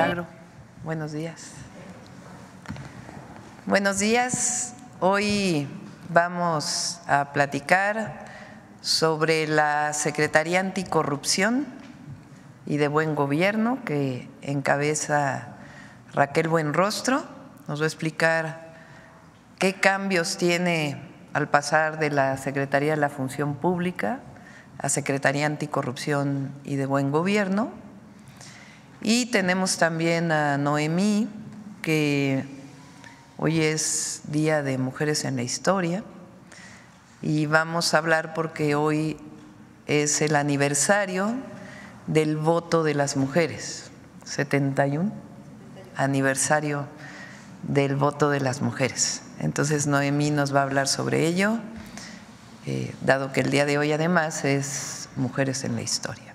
Milagro. Buenos días. Buenos días. Hoy vamos a platicar sobre la Secretaría Anticorrupción y de Buen Gobierno que encabeza Raquel Buenrostro. Nos va a explicar qué cambios tiene al pasar de la Secretaría de la Función Pública a Secretaría Anticorrupción y de Buen Gobierno. Y tenemos también a Noemí, que hoy es Día de Mujeres en la Historia, y vamos a hablar porque hoy es el aniversario del voto de las mujeres, 71 aniversario del voto de las mujeres. Entonces Noemí nos va a hablar sobre ello, dado que el día de hoy además es Mujeres en la Historia.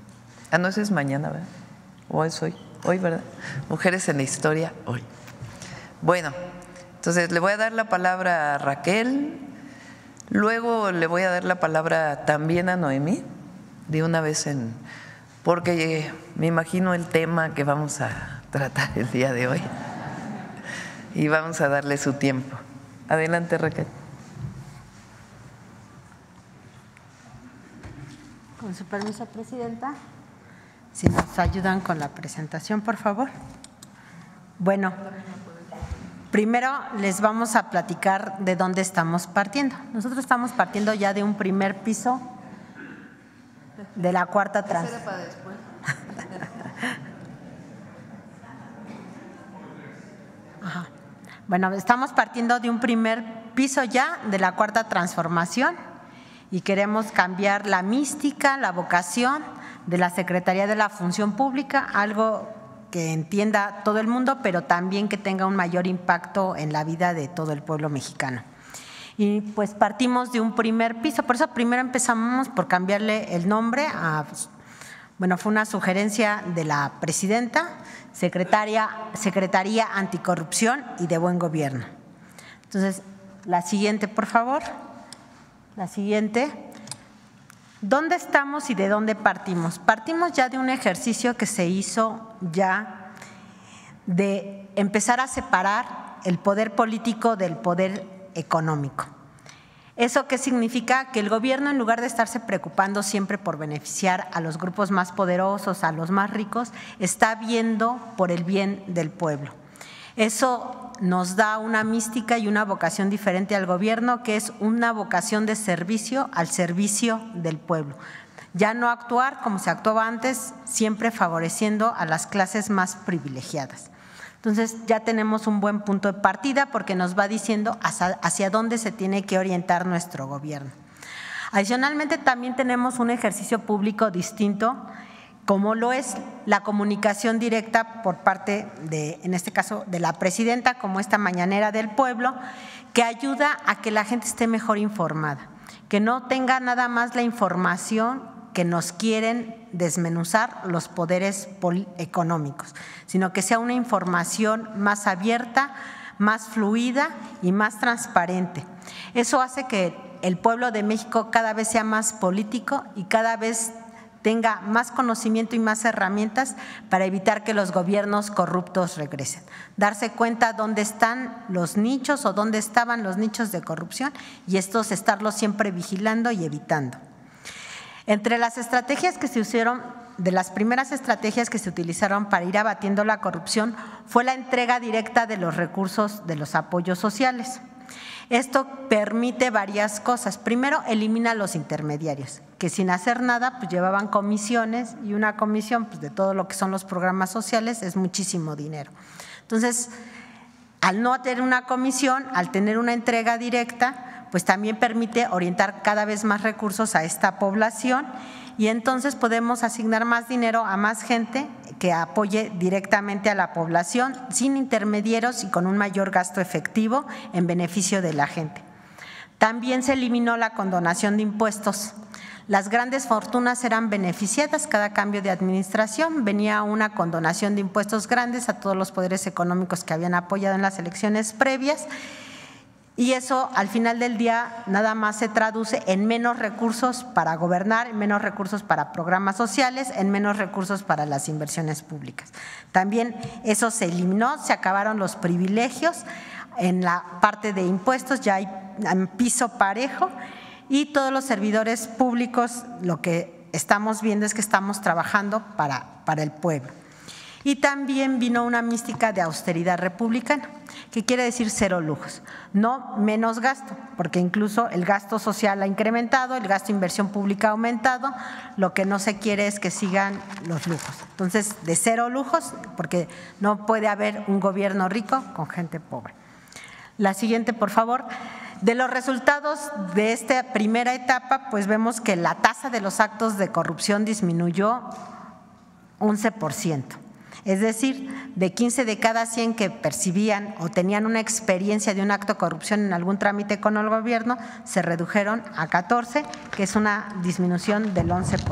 Ah, no, eso es mañana, ¿verdad? ¿O es hoy? Hoy, ¿verdad? Mujeres en la Historia, hoy. Bueno, entonces le voy a dar la palabra a Raquel, luego le voy a dar la palabra también a Noemí, de una vez porque me imagino el tema que vamos a tratar el día de hoy y vamos a darle su tiempo. Adelante, Raquel. Con su permiso, Presidenta, si nos ayudan con la presentación, por favor. Bueno, primero les vamos a platicar de dónde estamos partiendo. Nosotros estamos partiendo ya de un primer piso de la cuarta transformación. Bueno, estamos partiendo de un primer piso ya de la cuarta transformación y queremos cambiar la mística, la vocación de la Secretaría de la Función Pública, algo que entienda todo el mundo, pero también que tenga un mayor impacto en la vida de todo el pueblo mexicano. Y pues partimos de un primer piso, por eso primero empezamos por cambiarle el nombre a, bueno, fue una sugerencia de la presidenta, Secretaría Anticorrupción y de Buen Gobierno. Entonces, la siguiente, por favor. La siguiente. ¿Dónde estamos y de dónde partimos? Partimos ya de un ejercicio que se hizo ya de empezar a separar el poder político del poder económico. ¿Eso qué significa? Que el gobierno, en lugar de estarse preocupando siempre por beneficiar a los grupos más poderosos, a los más ricos, está viendo por el bien del pueblo. Eso nos da una mística y una vocación diferente al gobierno, que es una vocación de servicio al servicio del pueblo. Ya no actuar como se actuaba antes, siempre favoreciendo a las clases más privilegiadas. Entonces ya tenemos un buen punto de partida porque nos va diciendo hacia dónde se tiene que orientar nuestro gobierno. Adicionalmente también tenemos un ejercicio público distinto, como lo es la comunicación directa por parte de, en este caso, de la presidenta, como esta mañanera del pueblo, que ayuda a que la gente esté mejor informada, que no tenga nada más la información que nos quieren desmenuzar los poderes económicos, sino que sea una información más abierta, más fluida y más transparente. Eso hace que el pueblo de México cada vez sea más político y cada vez tenga más conocimiento y más herramientas para evitar que los gobiernos corruptos regresen. Darse cuenta dónde están los nichos o dónde estaban los nichos de corrupción y estos estarlos siempre vigilando y evitando. Entre las estrategias que se usaron, de las primeras estrategias que se utilizaron para ir abatiendo la corrupción fue la entrega directa de los recursos de los apoyos sociales. Esto permite varias cosas. Primero, elimina los intermediarios, que sin hacer nada pues llevaban comisiones, y una comisión pues, de todo lo que son los programas sociales es muchísimo dinero. Entonces, al no tener una comisión, al tener una entrega directa, pues también permite orientar cada vez más recursos a esta población y entonces podemos asignar más dinero a más gente que apoye directamente a la población sin intermediarios y con un mayor gasto efectivo en beneficio de la gente. También se eliminó la condonación de impuestos. Las grandes fortunas eran beneficiadas cada cambio de administración, venía una condonación de impuestos grandes a todos los poderes económicos que habían apoyado en las elecciones previas Y eso al final del día nada más se traduce en menos recursos para gobernar, en menos recursos para programas sociales, en menos recursos para las inversiones públicas. También eso se eliminó, se acabaron los privilegios. En la parte de impuestos ya hay piso parejo y todos los servidores públicos lo que estamos viendo es que estamos trabajando para el pueblo. Y también vino una mística de austeridad republicana, que quiere decir cero lujos, no menos gasto, porque incluso el gasto social ha incrementado, el gasto de inversión pública ha aumentado, lo que no se quiere es que sigan los lujos. Entonces, de cero lujos, porque no puede haber un gobierno rico con gente pobre. La siguiente, por favor. De los resultados de esta primera etapa, pues vemos que la tasa de los actos de corrupción disminuyó 11%. Es decir, de 15 de cada 100 que percibían o tenían una experiencia de un acto de corrupción en algún trámite con el gobierno, se redujeron a 14, que es una disminución del 11%.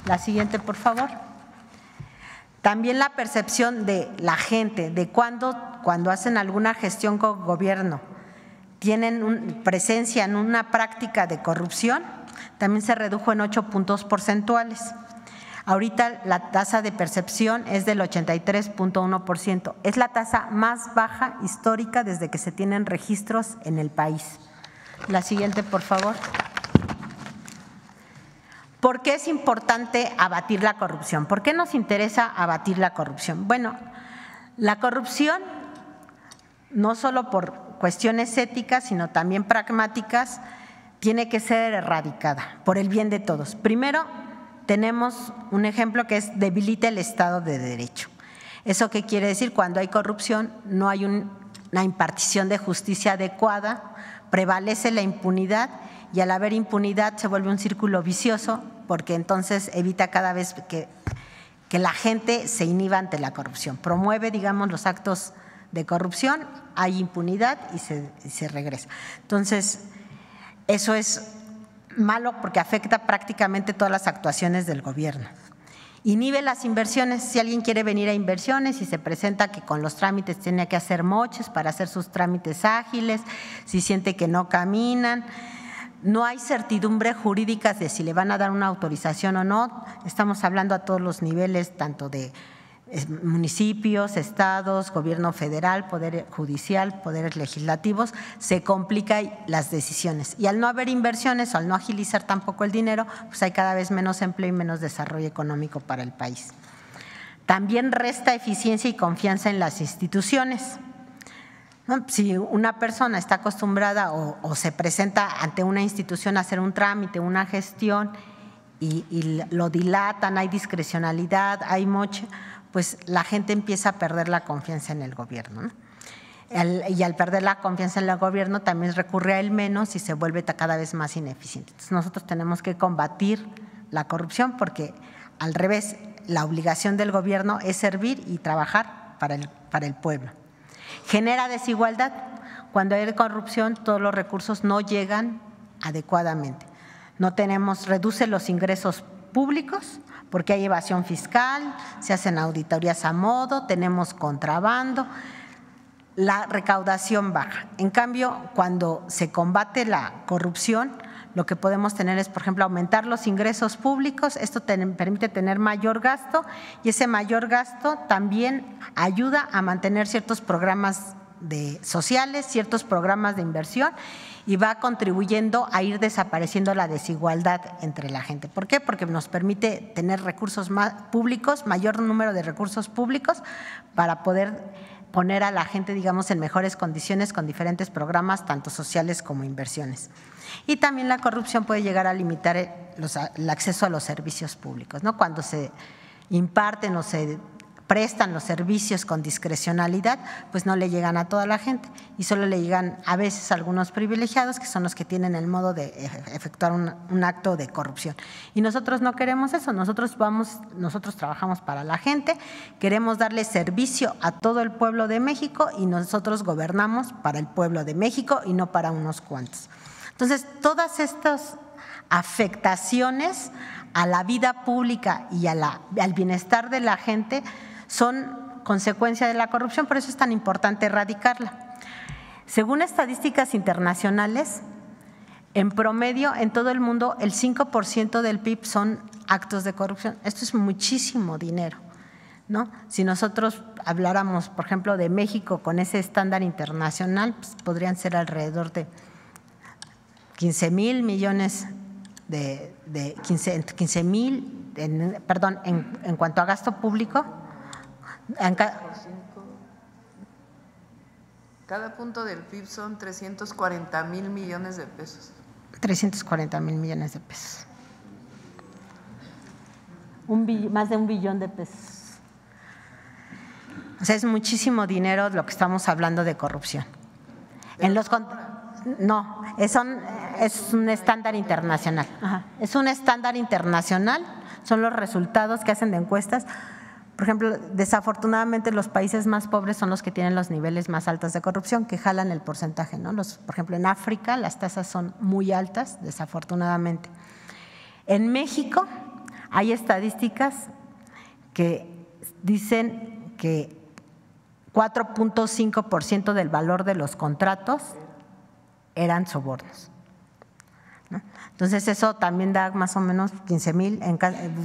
La siguiente, por favor. También la percepción de la gente, de cuando hacen alguna gestión con gobierno, tienen presencia en una práctica de corrupción, también se redujo en 8 puntos porcentuales. Ahorita la tasa de percepción es del 83.1%. Es la tasa más baja histórica desde que se tienen registros en el país. La siguiente, por favor. ¿Por qué es importante abatir la corrupción? ¿Por qué nos interesa abatir la corrupción? Bueno, la corrupción, no solo por cuestiones éticas, sino también pragmáticas, tiene que ser erradicada por el bien de todos. Primero, tenemos un ejemplo que es debilita el Estado de Derecho. ¿Eso qué quiere decir? Cuando hay corrupción no hay una impartición de justicia adecuada, prevalece la impunidad y al haber impunidad se vuelve un círculo vicioso porque entonces evita cada vez que la gente se inhiba ante la corrupción. Promueve, digamos, los actos de corrupción, hay impunidad y se regresa. Entonces, eso es malo porque afecta prácticamente todas las actuaciones del gobierno. Inhibe las inversiones. Si alguien quiere venir a inversiones y se presenta que con los trámites tiene que hacer moches para hacer sus trámites ágiles, si siente que no caminan, no hay certidumbre jurídica de si le van a dar una autorización o no. Estamos hablando a todos los niveles, tanto de municipios, estados, gobierno federal, poder judicial, poderes legislativos, se complican las decisiones. Y al no haber inversiones o al no agilizar tampoco el dinero, pues hay cada vez menos empleo y menos desarrollo económico para el país. También resta eficiencia y confianza en las instituciones. Si una persona está acostumbrada o se presenta ante una institución a hacer un trámite, una gestión y lo dilatan, hay discrecionalidad, hay moche, pues la gente empieza a perder la confianza en el gobierno, ¿no? Y al perder la confianza en el gobierno también recurre a él menos y se vuelve cada vez más ineficiente. Entonces nosotros tenemos que combatir la corrupción porque al revés, la obligación del gobierno es servir y trabajar para el pueblo. Genera desigualdad. Cuando hay corrupción todos los recursos no llegan adecuadamente. Reduce los ingresos públicos porque hay evasión fiscal, se hacen auditorías a modo, tenemos contrabando, la recaudación baja. En cambio, cuando se combate la corrupción, lo que podemos tener es, por ejemplo, aumentar los ingresos públicos, esto permite tener mayor gasto y ese mayor gasto también ayuda a mantener ciertos programas sociales, ciertos programas de inversión y va contribuyendo a ir desapareciendo la desigualdad entre la gente. ¿Por qué? Porque nos permite tener recursos públicos, mayor número de recursos públicos para poder poner a la gente, digamos, en mejores condiciones con diferentes programas, tanto sociales como inversiones. Y también la corrupción puede llegar a limitar el acceso a los servicios públicos, ¿no? Cuando se imparten o se prestan los servicios con discrecionalidad, pues no le llegan a toda la gente y solo le llegan a veces a algunos privilegiados que son los que tienen el modo de efectuar un acto de corrupción. Y nosotros no queremos eso, nosotros trabajamos para la gente, queremos darle servicio a todo el pueblo de México y nosotros gobernamos para el pueblo de México y no para unos cuantos. Entonces, todas estas afectaciones a la vida pública y al bienestar de la gente son consecuencia de la corrupción, por eso es tan importante erradicarla. Según estadísticas internacionales, en promedio en todo el mundo el 5% del PIB son actos de corrupción. Esto es muchísimo dinero, ¿no? Si nosotros habláramos, por ejemplo, de México con ese estándar internacional, pues podrían ser alrededor de 15,000 millones en cuanto a gasto público. Cada punto del PIB son 340,000 millones de pesos. 340,000 millones de pesos. Más de 1 billón de pesos. O sea, es muchísimo dinero lo que estamos hablando de corrupción. No, es un estándar internacional. Ajá. Es un estándar internacional, son los resultados que hacen de encuestas. Por ejemplo, desafortunadamente los países más pobres son los que tienen los niveles más altos de corrupción, que jalan el porcentaje, ¿no? Por ejemplo, en África las tasas son muy altas, desafortunadamente. En México hay estadísticas que dicen que 4.5% del valor de los contratos eran sobornos, ¿no? Entonces eso también da más o menos 15,000,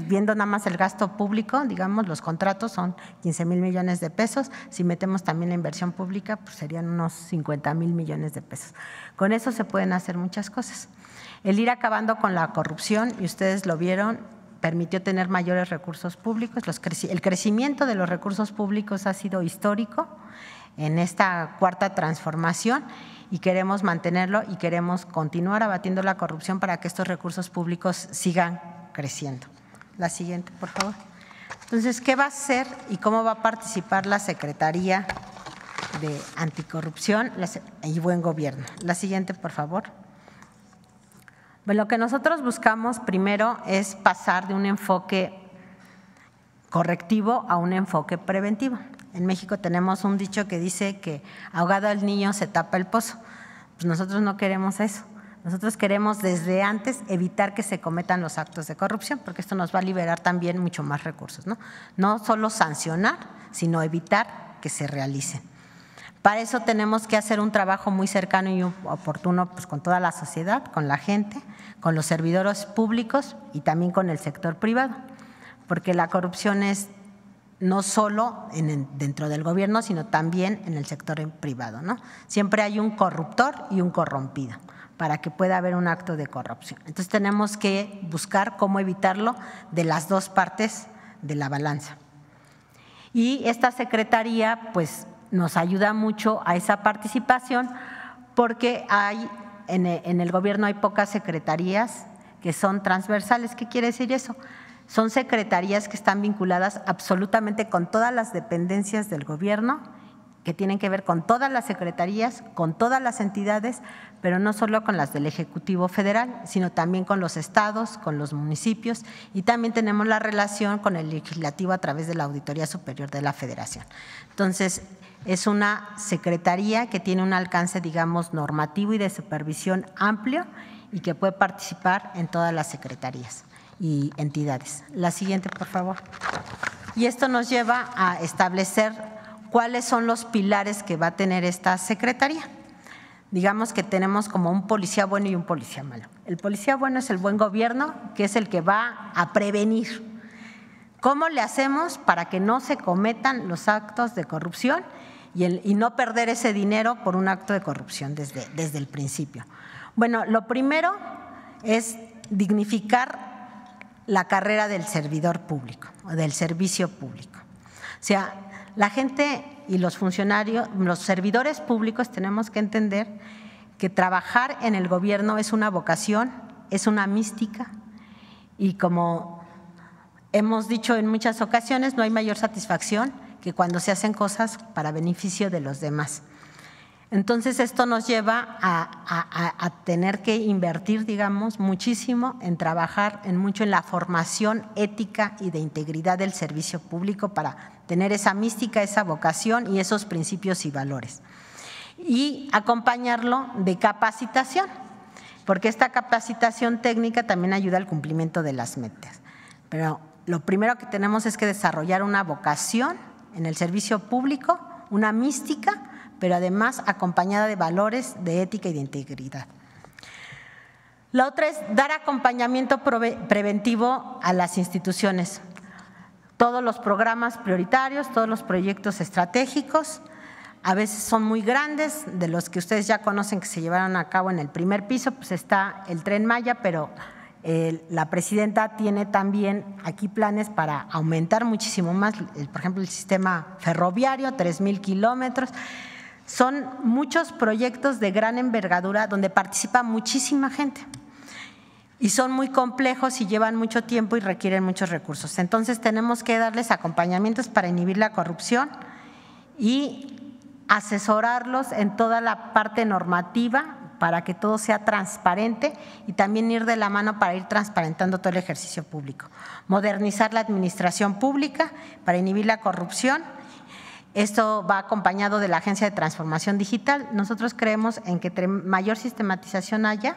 viendo nada más el gasto público, digamos, los contratos son 15,000 millones de pesos. Si metemos también la inversión pública, pues serían unos 50,000 millones de pesos. Con eso se pueden hacer muchas cosas. El ir acabando con la corrupción, y ustedes lo vieron, permitió tener mayores recursos públicos. El crecimiento de los recursos públicos ha sido histórico en esta cuarta transformación y queremos mantenerlo y queremos continuar abatiendo la corrupción para que estos recursos públicos sigan creciendo. La siguiente, por favor. Entonces, ¿qué va a hacer y cómo va a participar la Secretaría de Anticorrupción y Buen Gobierno? La siguiente, por favor. Bueno, lo que nosotros buscamos primero es pasar de un enfoque correctivo a un enfoque preventivo. En México tenemos un dicho que dice que ahogado el niño se tapa el pozo. Pues nosotros no queremos eso. Nosotros queremos desde antes evitar que se cometan los actos de corrupción, porque esto nos va a liberar también mucho más recursos, ¿no? No solo sancionar, sino evitar que se realicen. Para eso tenemos que hacer un trabajo muy cercano y oportuno pues, con toda la sociedad, con la gente, con los servidores públicos y también con el sector privado, porque la corrupción es no solo dentro del gobierno, sino también en el sector privado, ¿no? Siempre hay un corruptor y un corrompido para que pueda haber un acto de corrupción. Entonces tenemos que buscar cómo evitarlo de las dos partes de la balanza. Y esta secretaría pues nos ayuda mucho a esa participación porque en el gobierno hay pocas secretarías que son transversales. ¿Qué quiere decir eso? Son secretarías que están vinculadas absolutamente con todas las dependencias del gobierno, que tienen que ver con todas las secretarías, con todas las entidades, pero no solo con las del Ejecutivo Federal, sino también con los estados, con los municipios y también tenemos la relación con el Legislativo a través de la Auditoría Superior de la Federación. Entonces, es una secretaría que tiene un alcance, digamos, normativo y de supervisión amplio y que puede participar en todas las secretarías y entidades. La siguiente, por favor. Y esto nos lleva a establecer cuáles son los pilares que va a tener esta secretaría. Digamos que tenemos como un policía bueno y un policía malo. El policía bueno es el buen gobierno, que es el que va a prevenir. ¿Cómo le hacemos para que no se cometan los actos de corrupción y no perder ese dinero por un acto de corrupción desde el principio? Bueno, lo primero es dignificar la carrera del servidor público o del servicio público. O sea, la gente y los funcionarios, los servidores públicos tenemos que entender que trabajar en el gobierno es una vocación, es una mística y como hemos dicho en muchas ocasiones, no hay mayor satisfacción que cuando se hacen cosas para beneficio de los demás. Entonces esto nos lleva a tener que invertir, digamos, muchísimo en trabajar mucho en la formación ética y de integridad del servicio público para tener esa mística, esa vocación y esos principios y valores. Y acompañarlo de capacitación, porque esta capacitación técnica también ayuda al cumplimiento de las metas. Pero lo primero que tenemos es que desarrollar una vocación en el servicio público, una mística, pero además acompañada de valores de ética y de integridad. La otra es dar acompañamiento preventivo a las instituciones. Todos los programas prioritarios, todos los proyectos estratégicos, a veces son muy grandes, de los que ustedes ya conocen que se llevaron a cabo en el primer piso, pues está el Tren Maya, pero la presidenta tiene también aquí planes para aumentar muchísimo más, por ejemplo, el sistema ferroviario, 3,000 kilómetros. Son muchos proyectos de gran envergadura donde participa muchísima gente y son muy complejos y llevan mucho tiempo y requieren muchos recursos. Entonces tenemos que darles acompañamientos para inhibir la corrupción y asesorarlos en toda la parte normativa para que todo sea transparente y también ir de la mano para ir transparentando todo el ejercicio público. Modernizar la administración pública para inhibir la corrupción. Esto va acompañado de la Agencia de Transformación Digital. Nosotros creemos en que entre mayor sistematización haya,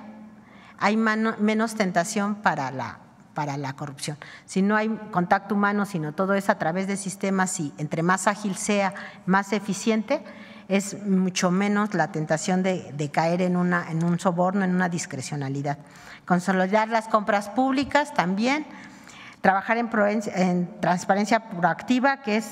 hay menos tentación para la corrupción. Si no hay contacto humano, sino todo es a través de sistemas y entre más ágil sea, más eficiente, es mucho menos la tentación de caer en un soborno, en una discrecionalidad. Consolidar las compras públicas también, trabajar en transparencia proactiva, que es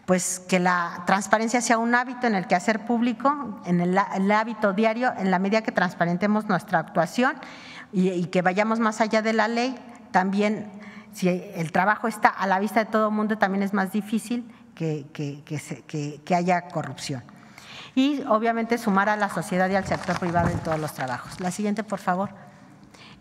pues que la transparencia sea un hábito en el quehacer público, en el hábito diario, en la medida que transparentemos nuestra actuación y que vayamos más allá de la ley. También, si el trabajo está a la vista de todo el mundo, también es más difícil que haya corrupción. Y obviamente sumar a la sociedad y al sector privado en todos los trabajos. La siguiente, por favor.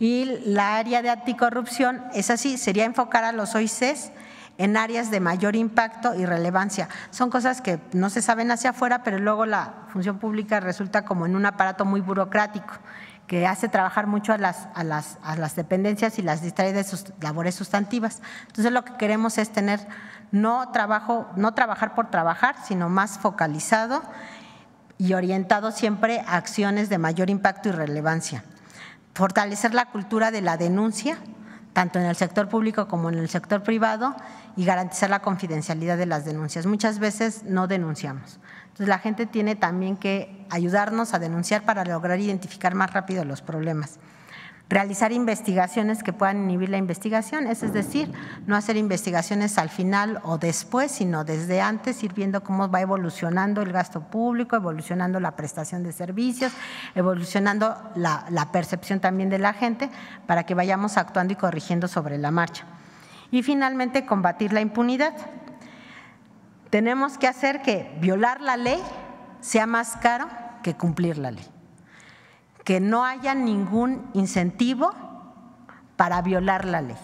Y la área de anticorrupción es así, sería enfocar a los OICs en áreas de mayor impacto y relevancia. Son cosas que no se saben hacia afuera, pero luego la función pública resulta como en un aparato muy burocrático que hace trabajar mucho a las dependencias y las distrae de sus labores sustantivas. Entonces lo que queremos es tener no trabajar por trabajar, sino más focalizado y orientado siempre a acciones de mayor impacto y relevancia. Fortalecer la cultura de la denuncia, tanto en el sector público como en el sector privado, y garantizar la confidencialidad de las denuncias. Muchas veces no denunciamos. Entonces la gente tiene también que ayudarnos a denunciar para lograr identificar más rápido los problemas. Realizar investigaciones que puedan inhibir la investigación, es decir, no hacer investigaciones al final o después, sino desde antes, ir viendo cómo va evolucionando el gasto público, evolucionando la prestación de servicios, evolucionando la percepción también de la gente, para que vayamos actuando y corrigiendo sobre la marcha. Y finalmente, combatir la impunidad. Tenemos que hacer que violar la ley sea más caro que cumplir la ley. Que no haya ningún incentivo para violar la ley.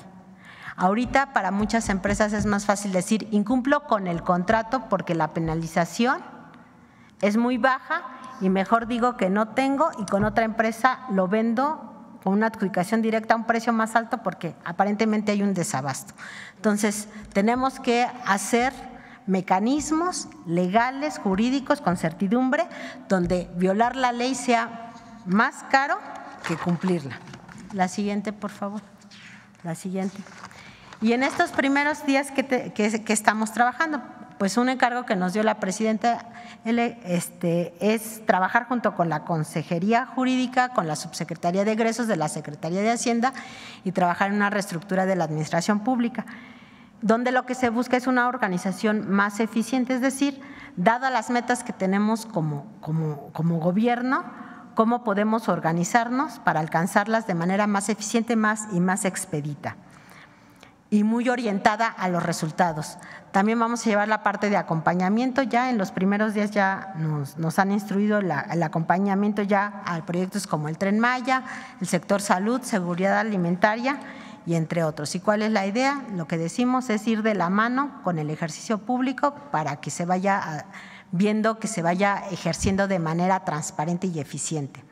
Ahorita para muchas empresas es más fácil decir incumplo con el contrato porque la penalización es muy baja y mejor digo que no tengo y con otra empresa lo vendo con una adjudicación directa a un precio más alto porque aparentemente hay un desabasto. Entonces tenemos que hacer mecanismos legales, jurídicos, con certidumbre, donde violar la ley sea más caro que cumplirla. La siguiente, por favor. La siguiente. Y en estos primeros días que estamos trabajando, pues un encargo que nos dio la presidenta es trabajar junto con la Consejería Jurídica, con la Subsecretaría de Egresos de la Secretaría de Hacienda y trabajar en una reestructura de la administración pública, donde lo que se busca es una organización más eficiente, es decir, dadas las metas que tenemos como gobierno, cómo podemos organizarnos para alcanzarlas de manera más eficiente y más expedita y muy orientada a los resultados. También vamos a llevar la parte de acompañamiento. Ya en los primeros días ya nos han instruido el acompañamiento ya a proyectos como el Tren Maya, el sector salud, seguridad alimentaria y entre otros. ¿Y cuál es la idea? Lo que decimos es ir de la mano con el ejercicio público para que se vaya viendo que se vaya ejerciendo de manera transparente y eficiente.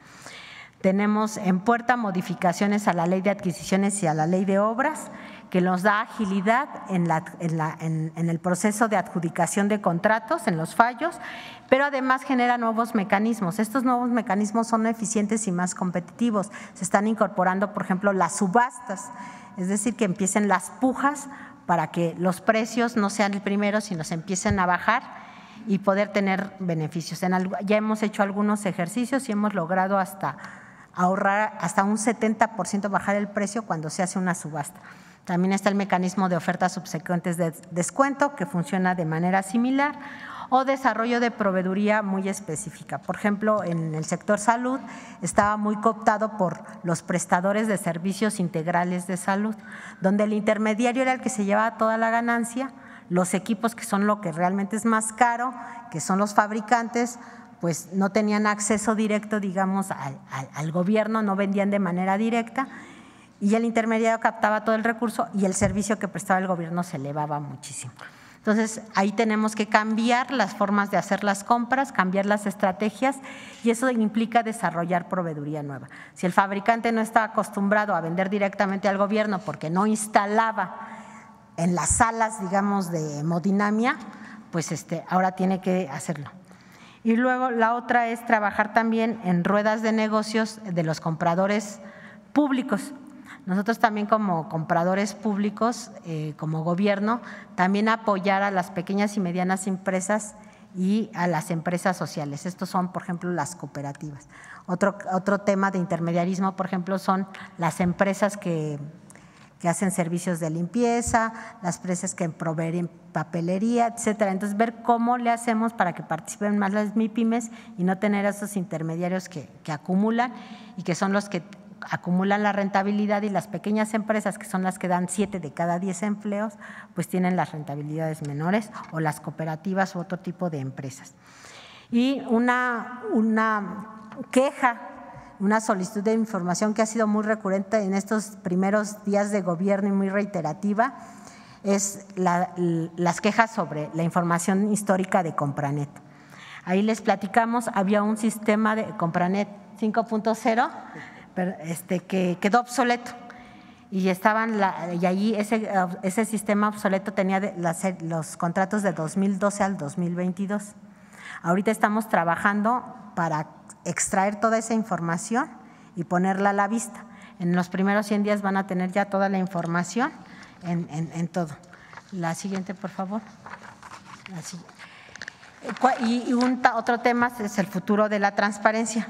Tenemos en puerta modificaciones a la Ley de Adquisiciones y a la Ley de Obras, que nos da agilidad en el proceso de adjudicación de contratos, en los fallos, pero además genera nuevos mecanismos. Estos nuevos mecanismos son eficientes y más competitivos. Se están incorporando, por ejemplo, las subastas, es decir, que empiecen las pujas para que los precios no sean el primero, sino se empiecen a bajar y poder tener beneficios. Ya hemos hecho algunos ejercicios y hemos logrado hasta ahorrar hasta un 70%, bajar el precio cuando se hace una subasta. También está el mecanismo de ofertas subsecuentes de descuento, que funciona de manera similar, o desarrollo de proveeduría muy específica. Por ejemplo, en el sector salud estaba muy cooptado por los prestadores de servicios integrales de salud, donde el intermediario era el que se llevaba toda la ganancia, los equipos, que son lo que realmente es más caro, que son los fabricantes, pues no tenían acceso directo, digamos, al gobierno, no vendían de manera directa, y el intermediario captaba todo el recurso y el servicio que prestaba el gobierno se elevaba muchísimo. Entonces, ahí tenemos que cambiar las formas de hacer las compras, cambiar las estrategias, y eso implica desarrollar proveeduría nueva. Si el fabricante no está acostumbrado a vender directamente al gobierno porque no instalaba en las salas, digamos, de hemodinamia, pues ahora tiene que hacerlo. Y luego la otra es trabajar también en ruedas de negocios de los compradores públicos. Nosotros también, como compradores públicos, como gobierno, también apoyar a las pequeñas y medianas empresas y a las empresas sociales. Estos son, por ejemplo, las cooperativas. Otro tema de intermediarismo, por ejemplo, son las empresas que hacen servicios de limpieza, las empresas que proveen papelería, etcétera. Entonces, ver cómo le hacemos para que participen más las MIPYMES y no tener esos intermediarios que acumulan y que son los que acumulan la rentabilidad, y las pequeñas empresas, que son las que dan 7 de cada 10 empleos, pues tienen las rentabilidades menores, o las cooperativas u otro tipo de empresas. Y una queja, una solicitud de información que ha sido muy recurrente en estos primeros días de gobierno y muy reiterativa, es las quejas sobre la información histórica de Compranet. Ahí les platicamos, había un sistema de Compranet 5.0 que quedó obsoleto, y allí ese sistema obsoleto tenía los contratos de 2012 al 2022. Ahorita estamos trabajando para extraer toda esa información y ponerla a la vista. En los primeros 100 días van a tener ya toda la información en todo. La siguiente, por favor. Y otro tema es el futuro de la transparencia.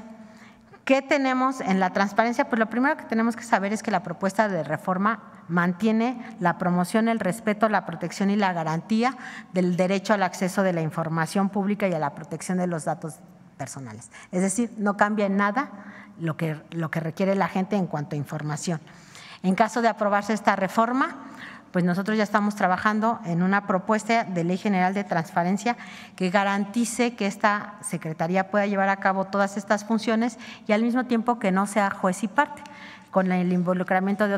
¿Qué tenemos en la transparencia? Pues lo primero que tenemos que saber es que la propuesta de reforma mantiene la promoción, el respeto, la protección y la garantía del derecho al acceso de la información pública y a la protección de los datos personales. Es decir, no cambia en nada lo que requiere la gente en cuanto a información. En caso de aprobarse esta reforma, pues nosotros ya estamos trabajando en una propuesta de ley general de transparencia que garantice que esta secretaría pueda llevar a cabo todas estas funciones, y al mismo tiempo que no sea juez y parte, con el involucramiento de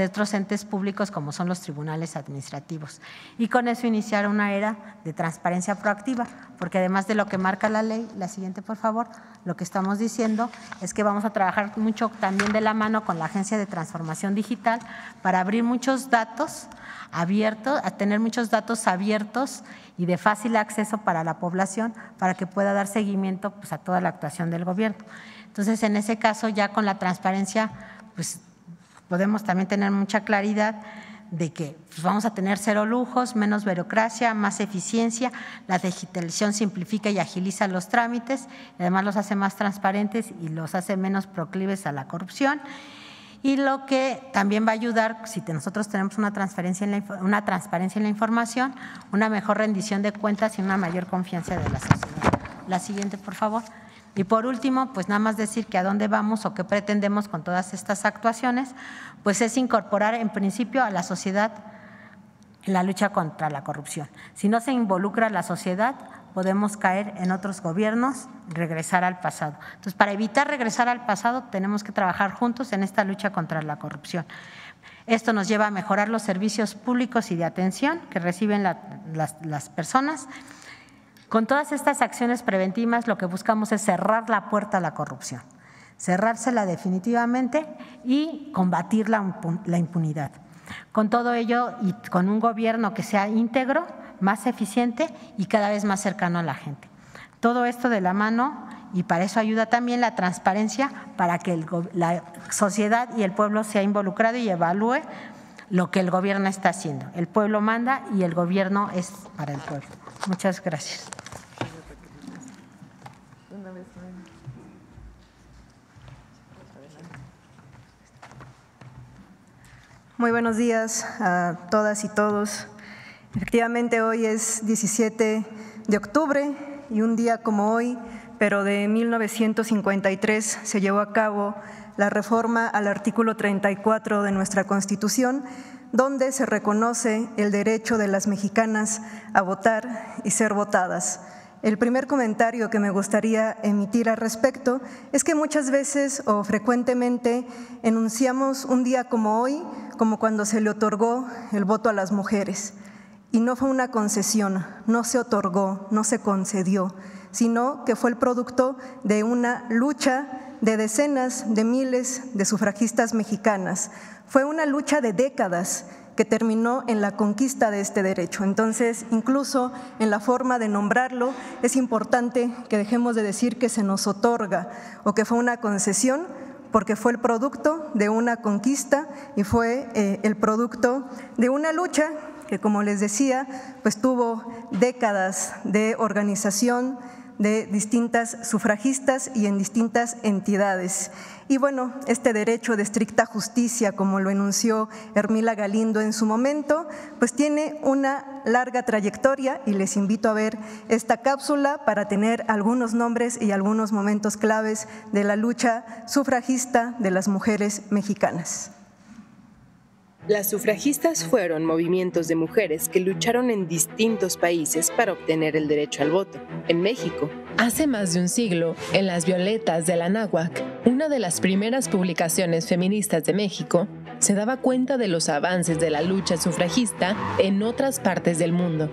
otros entes públicos, como son los tribunales administrativos, y con eso iniciar una era de transparencia proactiva, porque además de lo que marca la ley, la siguiente, por favor, lo que estamos diciendo es que vamos a trabajar mucho también de la mano con la Agencia de Transformación Digital para abrir muchos datos abiertos, a tener muchos datos abiertos y de fácil acceso para la población, para que pueda dar seguimiento, pues, a toda la actuación del gobierno. Entonces, en ese caso, ya con la transparencia, pues podemos también tener mucha claridad de que pues, vamos a tener cero lujos, menos burocracia, más eficiencia. La digitalización simplifica y agiliza los trámites, y además los hace más transparentes y los hace menos proclives a la corrupción. Y lo que también va a ayudar, si nosotros tenemos una transparencia en la información, una mejor rendición de cuentas y una mayor confianza de la sociedad. La siguiente, por favor. Y por último, pues nada más decir que a dónde vamos o qué pretendemos con todas estas actuaciones, pues es incorporar en principio a la sociedad en la lucha contra la corrupción. Si no se involucra a la sociedad, podemos caer en otros gobiernos, regresar al pasado. Entonces, para evitar regresar al pasado, tenemos que trabajar juntos en esta lucha contra la corrupción. Esto nos lleva a mejorar los servicios públicos y de atención que reciben las personas. Con todas estas acciones preventivas, lo que buscamos es cerrar la puerta a la corrupción, cerrársela definitivamente y combatir la impunidad. Con todo ello y con un gobierno que sea íntegro, más eficiente y cada vez más cercano a la gente. Todo esto de la mano, y para eso ayuda también la transparencia, para que la sociedad y el pueblo sea involucrado y evalúe lo que el gobierno está haciendo. El pueblo manda y el gobierno es para el pueblo. Muchas gracias. Muy buenos días a todas y todos. Efectivamente, hoy es 17 de octubre y un día como hoy, pero de 1953, se llevó a cabo la reforma al artículo 34 de nuestra Constitución, donde se reconoce el derecho de las mexicanas a votar y ser votadas. El primer comentario que me gustaría emitir al respecto es que muchas veces o frecuentemente enunciamos un día como hoy como cuando se le otorgó el voto a las mujeres. Y no fue una concesión, no se otorgó, no se concedió, sino que fue el producto de una lucha de decenas de miles de sufragistas mexicanas. Fue una lucha de décadas que terminó en la conquista de este derecho. Entonces, incluso en la forma de nombrarlo, es importante que dejemos de decir que se nos otorga o que fue una concesión, porque fue el producto de una conquista y fue el producto de una lucha que, como les decía, pues tuvo décadas de organización de distintas sufragistas y en distintas entidades. Y bueno, este derecho de estricta justicia, como lo enunció Ermila Galindo en su momento, pues tiene una larga trayectoria y les invito a ver esta cápsula para tener algunos nombres y algunos momentos claves de la lucha sufragista de las mujeres mexicanas. Las sufragistas fueron movimientos de mujeres que lucharon en distintos países para obtener el derecho al voto. En México, hace más de un siglo, en Las Violetas de la Náhuac, una de las primeras publicaciones feministas de México, se daba cuenta de los avances de la lucha sufragista en otras partes del mundo.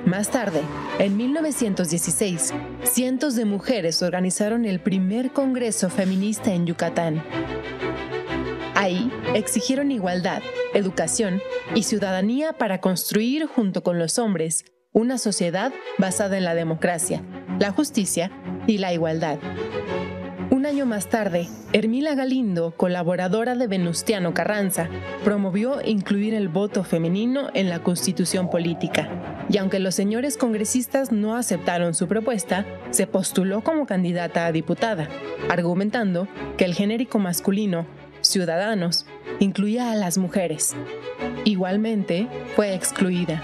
Más tarde, en 1916, cientos de mujeres organizaron el primer Congreso Feminista en Yucatán. Ahí exigieron igualdad, educación y ciudadanía para construir, junto con los hombres, una sociedad basada en la democracia, la justicia y la igualdad. Un año más tarde, Ermila Galindo, colaboradora de Venustiano Carranza, promovió incluir el voto femenino en la Constitución política. Y aunque los señores congresistas no aceptaron su propuesta, se postuló como candidata a diputada, argumentando que el genérico masculino Ciudadanos incluía a las mujeres. Igualmente, fue excluida.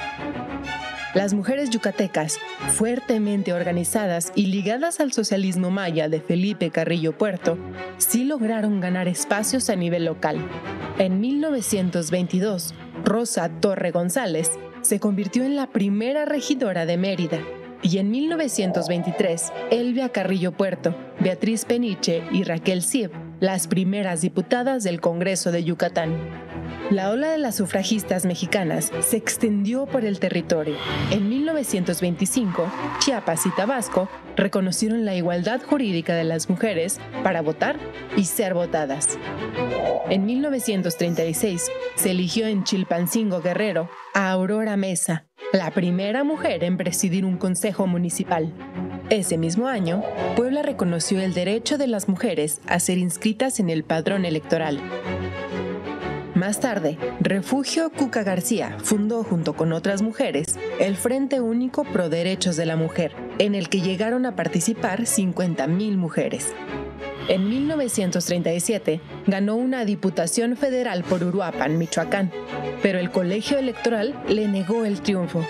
Las mujeres yucatecas, fuertemente organizadas y ligadas al socialismo maya de Felipe Carrillo Puerto, sí lograron ganar espacios a nivel local. En 1922, Rosa Torre González se convirtió en la primera regidora de Mérida. Y en 1923, Elvia Carrillo Puerto, Beatriz Peniche y Raquel Sieb, las primeras diputadas del Congreso de Yucatán. La ola de las sufragistas mexicanas se extendió por el territorio. En 1925, Chiapas y Tabasco reconocieron la igualdad jurídica de las mujeres para votar y ser votadas. En 1936, se eligió en Chilpancingo, Guerrero, a Aurora Mesa, la primera mujer en presidir un consejo municipal. Ese mismo año, Puebla reconoció el derecho de las mujeres a ser inscritas en el padrón electoral. Más tarde, Refugio Cuca García fundó junto con otras mujeres el Frente Único Pro Derechos de la Mujer, en el que llegaron a participar 50,000 mujeres. En 1937 ganó una diputación federal por Uruapan, Michoacán, pero el colegio electoral le negó el triunfo.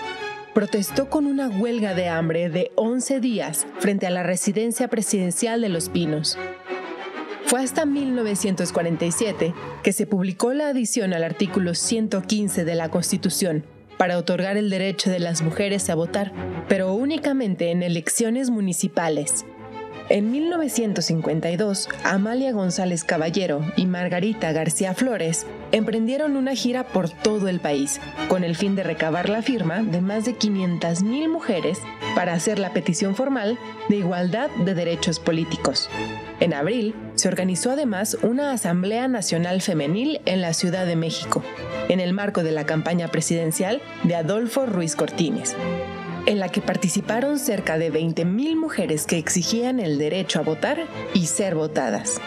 Protestó con una huelga de hambre de 11 días frente a la residencia presidencial de Los Pinos. Fue hasta 1947 que se publicó la adición al artículo 115 de la Constitución para otorgar el derecho de las mujeres a votar, pero únicamente en elecciones municipales. En 1952, Amalia González Caballero y Margarita García Flores emprendieron una gira por todo el país, con el fin de recabar la firma de más de 500,000 mujeres para hacer la petición formal de igualdad de derechos políticos. En abril, se organizó además una Asamblea Nacional Femenil en la Ciudad de México, en el marco de la campaña presidencial de Adolfo Ruiz Cortines, en la que participaron cerca de 20,000 mujeres que exigían el derecho a votar y ser votadas.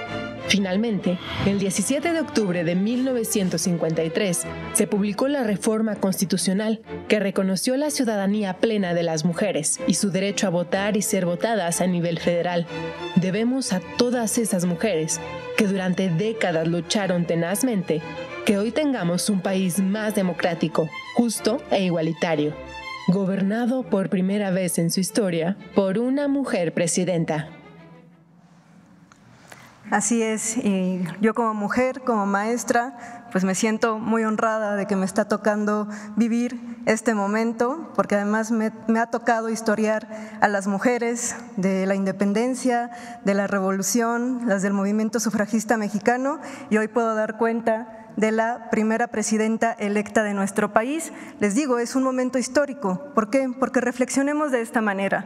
Finalmente, el 17 de octubre de 1953 se publicó la Reforma Constitucional que reconoció la ciudadanía plena de las mujeres y su derecho a votar y ser votadas a nivel federal. Debemos a todas esas mujeres que durante décadas lucharon tenazmente que hoy tengamos un país más democrático, justo e igualitario, gobernado por primera vez en su historia por una mujer presidenta. Así es, y yo como mujer, como maestra, pues me siento muy honrada de que me está tocando vivir este momento, porque además me ha tocado historiar a las mujeres de la independencia, de la revolución, las del movimiento sufragista mexicano, y hoy puedo dar cuenta de la primera presidenta electa de nuestro país. Les digo, es un momento histórico. ¿Por qué? Porque reflexionemos de esta manera.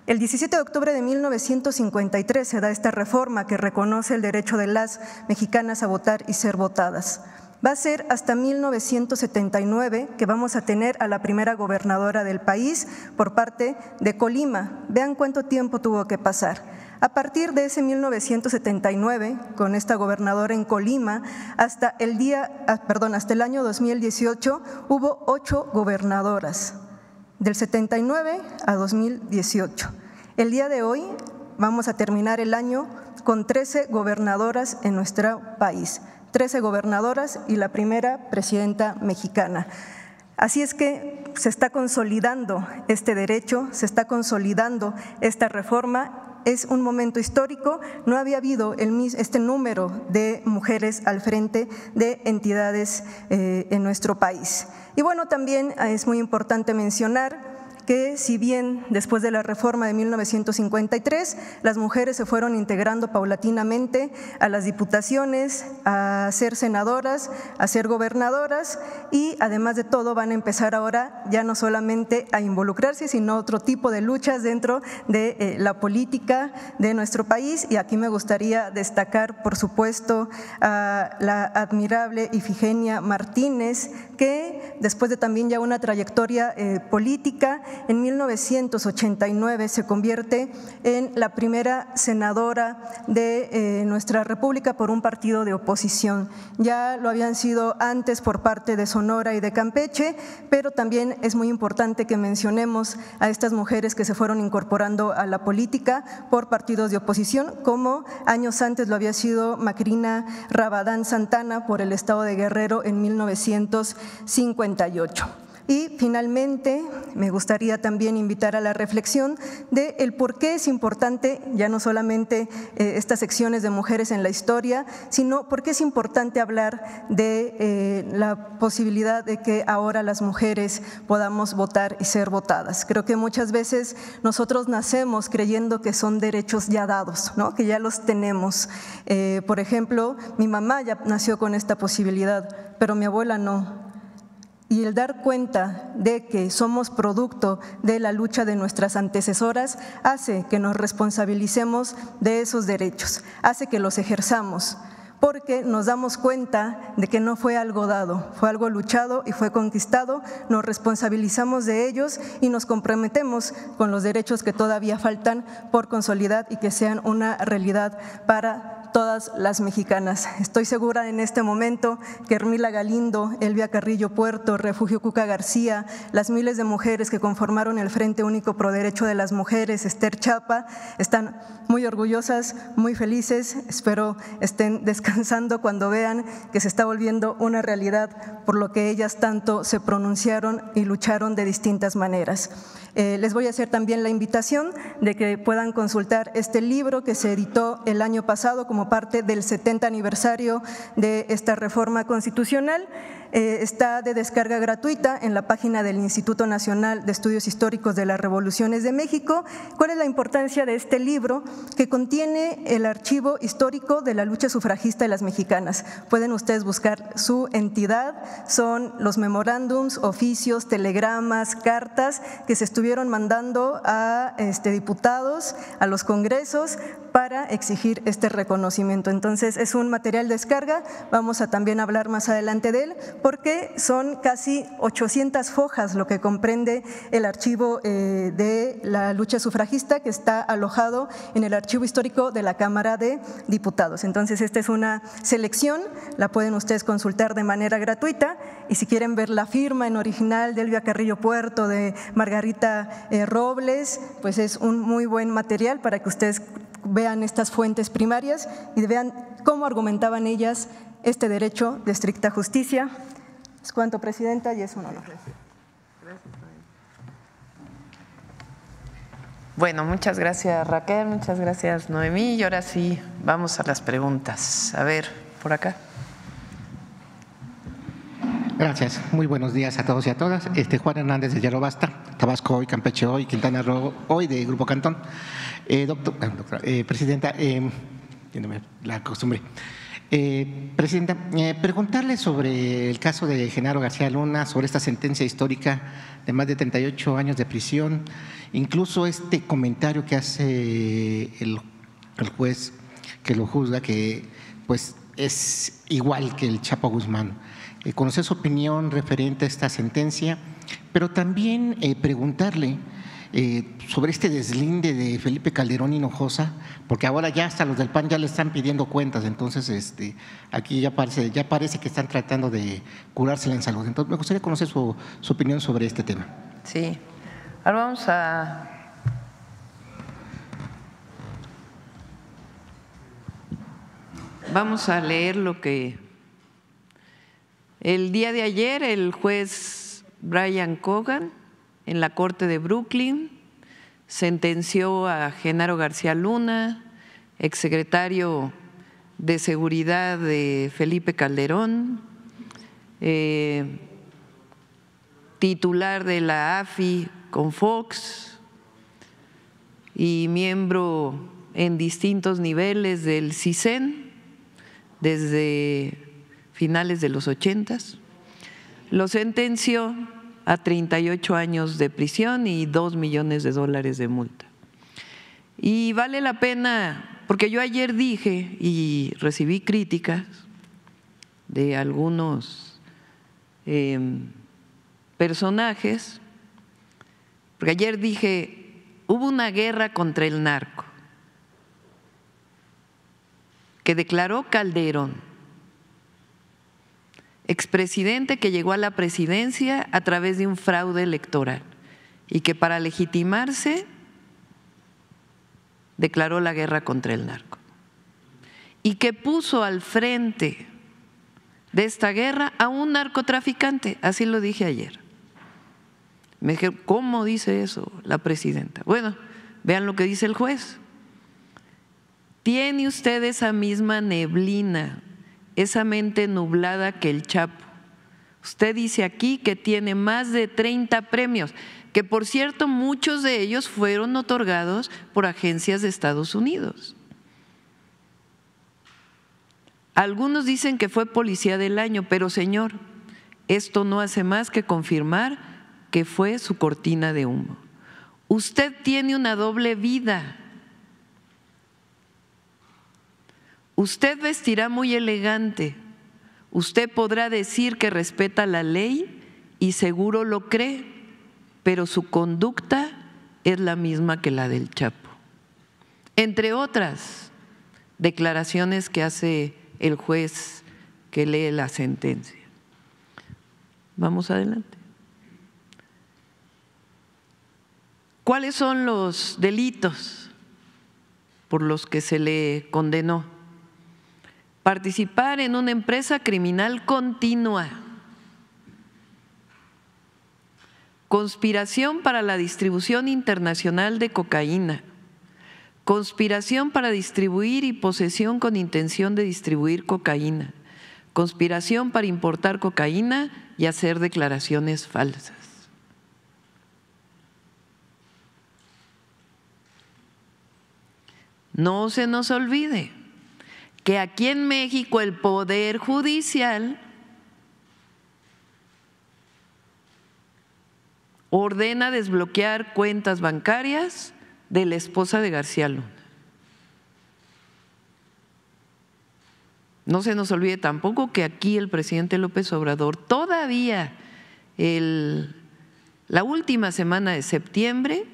El 17 de octubre de 1953 se da esta reforma que reconoce el derecho de las mexicanas a votar y ser votadas. Va a ser hasta 1979 que vamos a tener a la primera gobernadora del país por parte de Colima. Vean cuánto tiempo tuvo que pasar. A partir de ese 1979, con esta gobernadora en Colima, hasta el año 2018 hubo 8 gobernadoras. Del 79 a 2018. El día de hoy vamos a terminar el año con 13 gobernadoras en nuestro país, 13 gobernadoras y la primera presidenta mexicana. Así es que se está consolidando este derecho, se está consolidando esta reforma. Es un momento histórico, no había habido este número de mujeres al frente de entidades en nuestro país. Y bueno, también es muy importante mencionar que si bien después de la reforma de 1953 las mujeres se fueron integrando paulatinamente a las diputaciones, a ser senadoras, a ser gobernadoras y además de todo van a empezar ahora ya no solamente a involucrarse sino otro tipo de luchas dentro de la política de nuestro país y aquí me gustaría destacar por supuesto a la admirable Ifigenia Martínez que después de también ya una trayectoria política en 1989 se convierte en la primera senadora de nuestra república por un partido de oposición. Ya lo habían sido antes por parte de Sonora y de Campeche, pero también es muy importante que mencionemos a estas mujeres que se fueron incorporando a la política por partidos de oposición, como años antes lo había sido Macrina Rabadán Santana por el estado de Guerrero en 1958. Y finalmente me gustaría también invitar a la reflexión de el por qué es importante ya no solamente estas secciones de mujeres en la historia, sino por qué es importante hablar de la posibilidad de que ahora las mujeres podamos votar y ser votadas. Creo que muchas veces nosotros nacemos creyendo que son derechos ya dados, ¿no? Que ya los tenemos. Por ejemplo, mi mamá ya nació con esta posibilidad, pero mi abuela no. Y el dar cuenta de que somos producto de la lucha de nuestras antecesoras hace que nos responsabilicemos de esos derechos, hace que los ejerzamos, porque nos damos cuenta de que no fue algo dado, fue algo luchado y fue conquistado, nos responsabilizamos de ellos y nos comprometemos con los derechos que todavía faltan por consolidar y que sean una realidad para todas las mexicanas. Estoy segura en este momento que Hermila Galindo, Elvia Carrillo Puerto, Refugio Cuca García, las miles de mujeres que conformaron el Frente Único Pro Derecho de las Mujeres, Esther Chapa, están muy orgullosas, muy felices, espero estén descansando cuando vean que se está volviendo una realidad por lo que ellas tanto se pronunciaron y lucharon de distintas maneras. Les voy a hacer también la invitación de que puedan consultar este libro que se editó el año pasado como parte del 70 aniversario de esta reforma constitucional. Está de descarga gratuita en la página del Instituto Nacional de Estudios Históricos de las Revoluciones de México. ¿Cuál es la importancia de este libro? Que contiene el archivo histórico de la lucha sufragista de las mexicanas. Pueden ustedes buscar su entidad, son los memorándums, oficios, telegramas, cartas que se estuvieron mandando a diputados, a los congresos para exigir este reconocimiento. Entonces es un material de descarga, vamos a también hablar más adelante de él, porque son casi 800 hojas lo que comprende el archivo de la lucha sufragista, que está alojado en el archivo histórico de la Cámara de Diputados. Entonces, esta es una selección, la pueden ustedes consultar de manera gratuita, y si quieren ver la firma en original de Elvia Carrillo Puerto, de Margarita Robles, pues es un muy buen material para que ustedes vean estas fuentes primarias y vean cómo argumentaban ellas este derecho de estricta justicia. Es cuanto, Presidenta, y es un honor. Bueno, muchas gracias, Raquel, muchas gracias, Noemí, y ahora sí vamos a las preguntas. A ver, por acá. Gracias, muy buenos días a todos y a todas. Juan Hernández de Yarobasta, Tabasco hoy, Campeche hoy, Quintana Roo hoy, de Grupo Cantón. Presidenta, la costumbre. Presidenta, preguntarle sobre el caso de Genaro García Luna, sobre esta sentencia histórica de más de 38 años de prisión, incluso este comentario que hace el juez que lo juzga, que pues es igual que el Chapo Guzmán. Conocer su opinión referente a esta sentencia, pero también preguntarle sobre este deslinde de Felipe Calderón Hinojosa, porque ahora ya hasta los del PAN ya le están pidiendo cuentas, entonces aquí ya parece que están tratando de curársela en salud. Entonces me gustaría conocer su opinión sobre este tema. Sí, ahora vamos a leer lo que el día de ayer el juez Brian Cogan en la Corte de Brooklyn sentenció a Genaro García Luna, exsecretario de Seguridad de Felipe Calderón, titular de la AFI con Fox y miembro en distintos niveles del CISEN desde finales de los 80s, lo sentenció a 38 años de prisión y $2 millones de multa. Y vale la pena, porque yo ayer dije y recibí críticas de algunos personajes, porque ayer dije, hubo una guerra contra el narco que declaró Calderón, expresidente que llegó a la presidencia a través de un fraude electoral y que para legitimarse declaró la guerra contra el narco y que puso al frente de esta guerra a un narcotraficante, así lo dije ayer. Me dijeron, ¿cómo dice eso la presidenta? Bueno, vean lo que dice el juez. Tiene usted esa misma neblina, esa mente nublada que el Chapo. Usted dice aquí que tiene más de 30 premios, que por cierto muchos de ellos fueron otorgados por agencias de Estados Unidos. Algunos dicen que fue policía del año, pero señor, esto no hace más que confirmar que fue su cortina de humo. Usted tiene una doble vida. Usted vestirá muy elegante, usted podrá decir que respeta la ley y seguro lo cree, pero su conducta es la misma que la del Chapo. Entre otras declaraciones que hace el juez que lee la sentencia. Vamos adelante. ¿Cuáles son los delitos por los que se le condenó? Participar en una empresa criminal continua, conspiración para la distribución internacional de cocaína, conspiración para distribuir y posesión con intención de distribuir cocaína, conspiración para importar cocaína y hacer declaraciones falsas. No se nos olvide que aquí en México el Poder Judicial ordena desbloquear cuentas bancarias de la esposa de García Luna. No se nos olvide tampoco que aquí el presidente López Obrador todavía la última semana de septiembre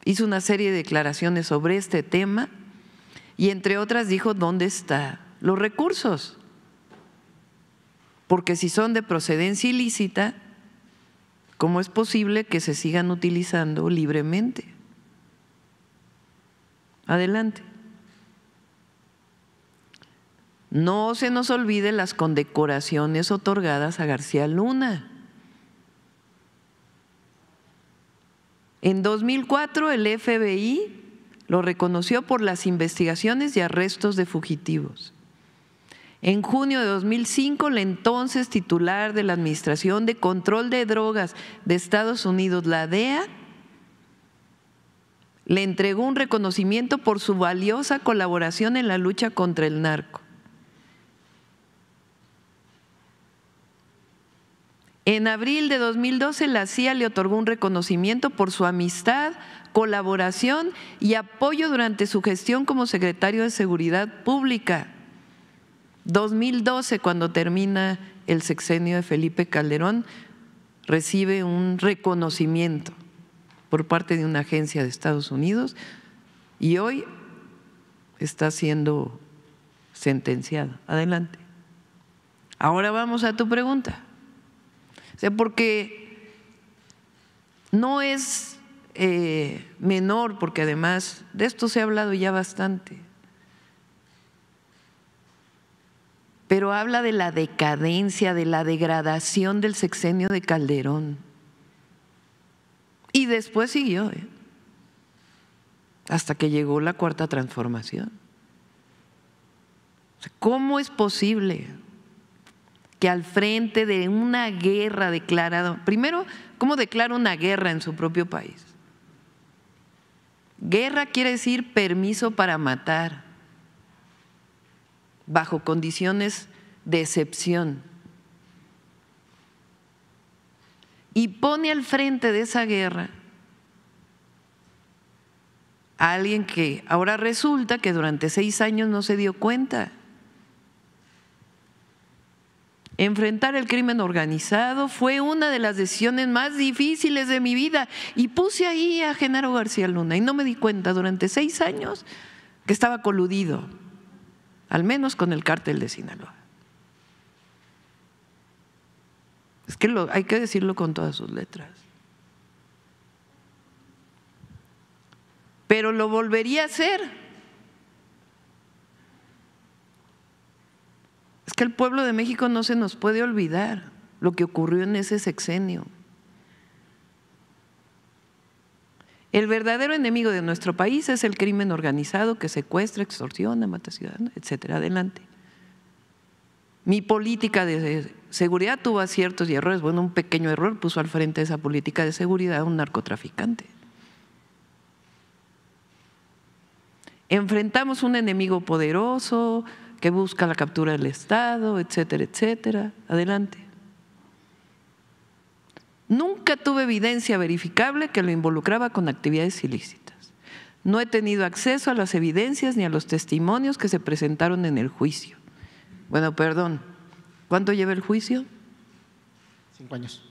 hizo una serie de declaraciones sobre este tema y entre otras dijo dónde están los recursos, porque si son de procedencia ilícita, ¿cómo es posible que se sigan utilizando libremente? Adelante. No se nos olvide las condecoraciones otorgadas a García Luna. En 2004 el FBI lo reconoció por las investigaciones y arrestos de fugitivos. En junio de 2005, la entonces titular de la Administración de Control de Drogas de Estados Unidos, la DEA, le entregó un reconocimiento por su valiosa colaboración en la lucha contra el narco. En abril de 2012, la CIA le otorgó un reconocimiento por su amistad, colaboración y apoyo durante su gestión como secretario de Seguridad Pública. 2012, cuando termina el sexenio de Felipe Calderón, recibe un reconocimiento por parte de una agencia de Estados Unidos y hoy está siendo sentenciado. Adelante. Ahora vamos a tu pregunta. O sea, porque no es menor, porque además de esto se ha hablado ya bastante, pero habla de la decadencia, de la degradación del sexenio de Calderón. Y después siguió, hasta que llegó la Cuarta Transformación. O sea, ¿cómo es posible que al frente de una guerra declarada, primero, ¿cómo declara una guerra en su propio país? Guerra quiere decir permiso para matar, bajo condiciones de excepción. Y pone al frente de esa guerra a alguien que ahora resulta que durante 6 años no se dio cuenta. Enfrentar el crimen organizado fue una de las decisiones más difíciles de mi vida y puse ahí a Genaro García Luna y no me di cuenta durante 6 años que estaba coludido, al menos con el cártel de Sinaloa. Es que hay que decirlo con todas sus letras. Pero lo volvería a hacer. Es que el pueblo de México no se nos puede olvidar lo que ocurrió en ese sexenio. El verdadero enemigo de nuestro país es el crimen organizado que secuestra, extorsiona, mata ciudadanos, etcétera. Adelante. Mi política de seguridad tuvo aciertos y errores. Bueno, un pequeño error puso al frente de esa política de seguridad a un narcotraficante. Enfrentamos un enemigo poderoso que busca la captura del Estado, etcétera, etcétera. Adelante. Nunca tuve evidencia verificable que lo involucraba con actividades ilícitas. No he tenido acceso a las evidencias ni a los testimonios que se presentaron en el juicio. Bueno, perdón, ¿cuánto lleva el juicio? 5 años.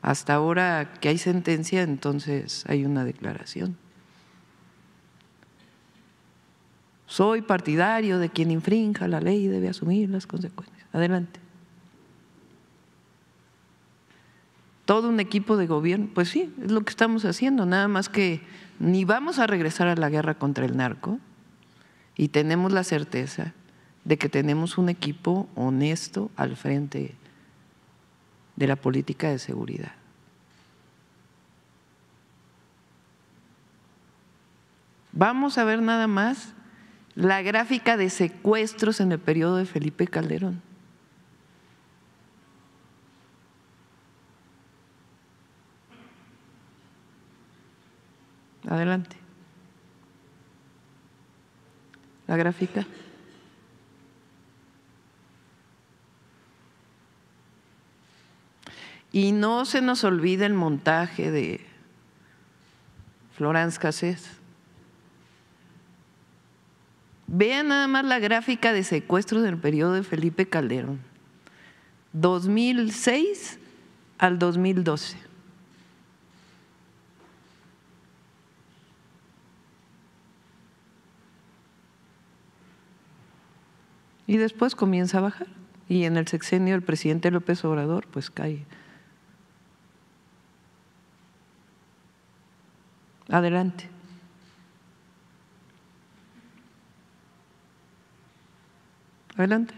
Hasta ahora que hay sentencia, entonces hay una declaración. Soy partidario de quien infrinja la ley debe asumir las consecuencias. Adelante. Todo un equipo de gobierno, pues sí, es lo que estamos haciendo, nada más que ni vamos a regresar a la guerra contra el narco y tenemos la certeza de que tenemos un equipo honesto al frente de la política de seguridad. Vamos a ver nada más la gráfica de secuestros en el periodo de Felipe Calderón. Adelante. La gráfica. Y no se nos olvida el montaje de Florence Cassés. Vean nada más la gráfica de secuestros del periodo de Felipe Calderón, 2006 al 2012. Y después comienza a bajar. Y en el sexenio del presidente López Obrador, pues cae. Adelante. Adelante.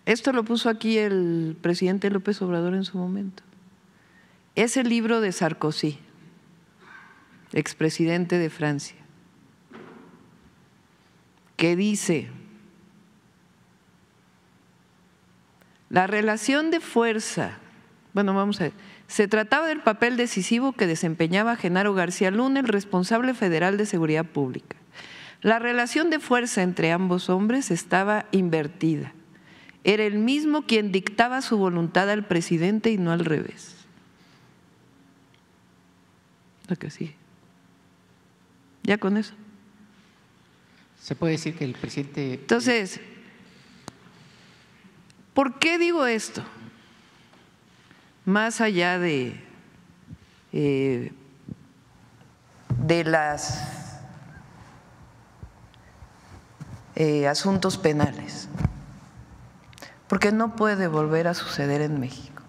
Esto lo puso aquí el presidente López Obrador en su momento. Es el libro de Sarkozy, expresidente de Francia, que dice: la relación de fuerza, bueno, vamos a ver, se trataba del papel decisivo que desempeñaba Genaro García Luna, el responsable federal de Seguridad Pública. La relación de fuerza entre ambos hombres estaba invertida. Era el mismo quien dictaba su voluntad al presidente y no al revés. Lo que sigue. Ya con eso. Se puede decir que el presidente… Entonces, ¿por qué digo esto? Más allá de los asuntos penales, porque no puede volver a suceder en México.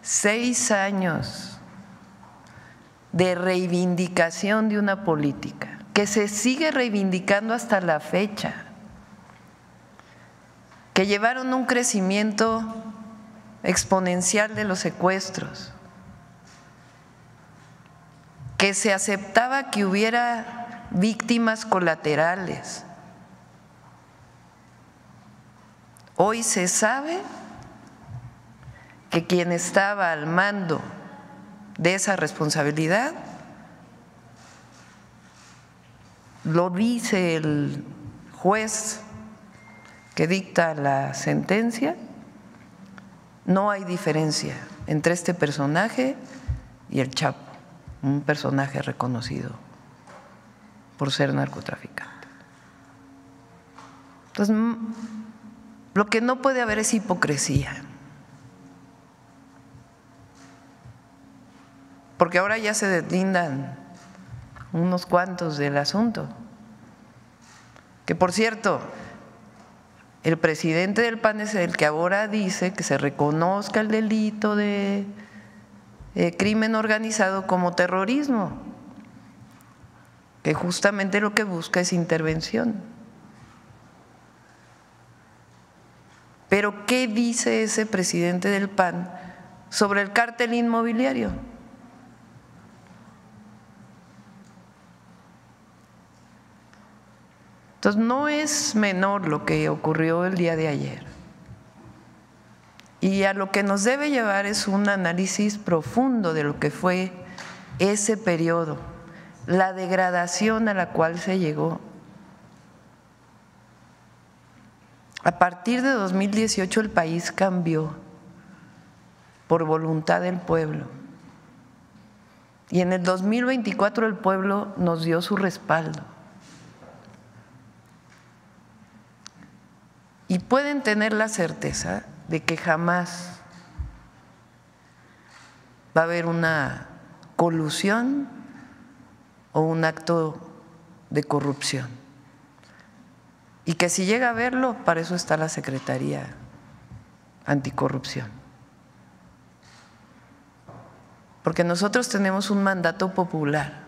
6 años de reivindicación de una política que se sigue reivindicando hasta la fecha, que llevaron un crecimiento exponencial de los secuestros, que se aceptaba que hubiera víctimas colaterales. Hoy se sabe que quien estaba al mando de esa responsabilidad, lo dice el juez que dicta la sentencia, no hay diferencia entre este personaje y el Chapo, un personaje reconocido por ser narcotraficante. Entonces, lo que no puede haber es hipocresía, porque ahora ya se deslindan unos cuantos del asunto, que por cierto, el presidente del PAN es el que ahora dice que se reconozca el delito de crimen organizado como terrorismo, que justamente lo que busca es intervención. Pero ¿qué dice ese presidente del PAN sobre el cártel inmobiliario? Entonces, no es menor lo que ocurrió el día de ayer. Y a lo que nos debe llevar es un análisis profundo de lo que fue ese periodo, la degradación a la cual se llegó. A partir de 2018 el país cambió por voluntad del pueblo. Y en el 2024 el pueblo nos dio su respaldo. Y pueden tener la certeza de que jamás va a haber una colusión o un acto de corrupción. Y que si llega a verlo, para eso está la Secretaría Anticorrupción. Porque nosotros tenemos un mandato popular,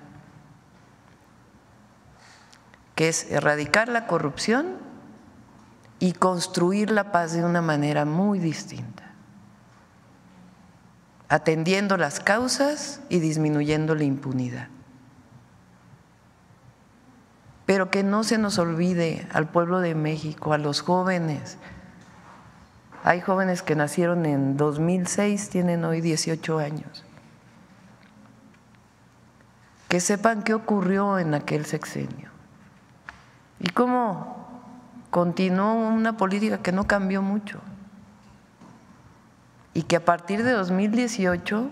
que es erradicar la corrupción y construir la paz de una manera muy distinta, atendiendo las causas y disminuyendo la impunidad. Pero que no se nos olvide al pueblo de México, a los jóvenes. Hay jóvenes que nacieron en 2006, tienen hoy 18 años. Que sepan qué ocurrió en aquel sexenio y cómo continuó una política que no cambió mucho, y que a partir de 2018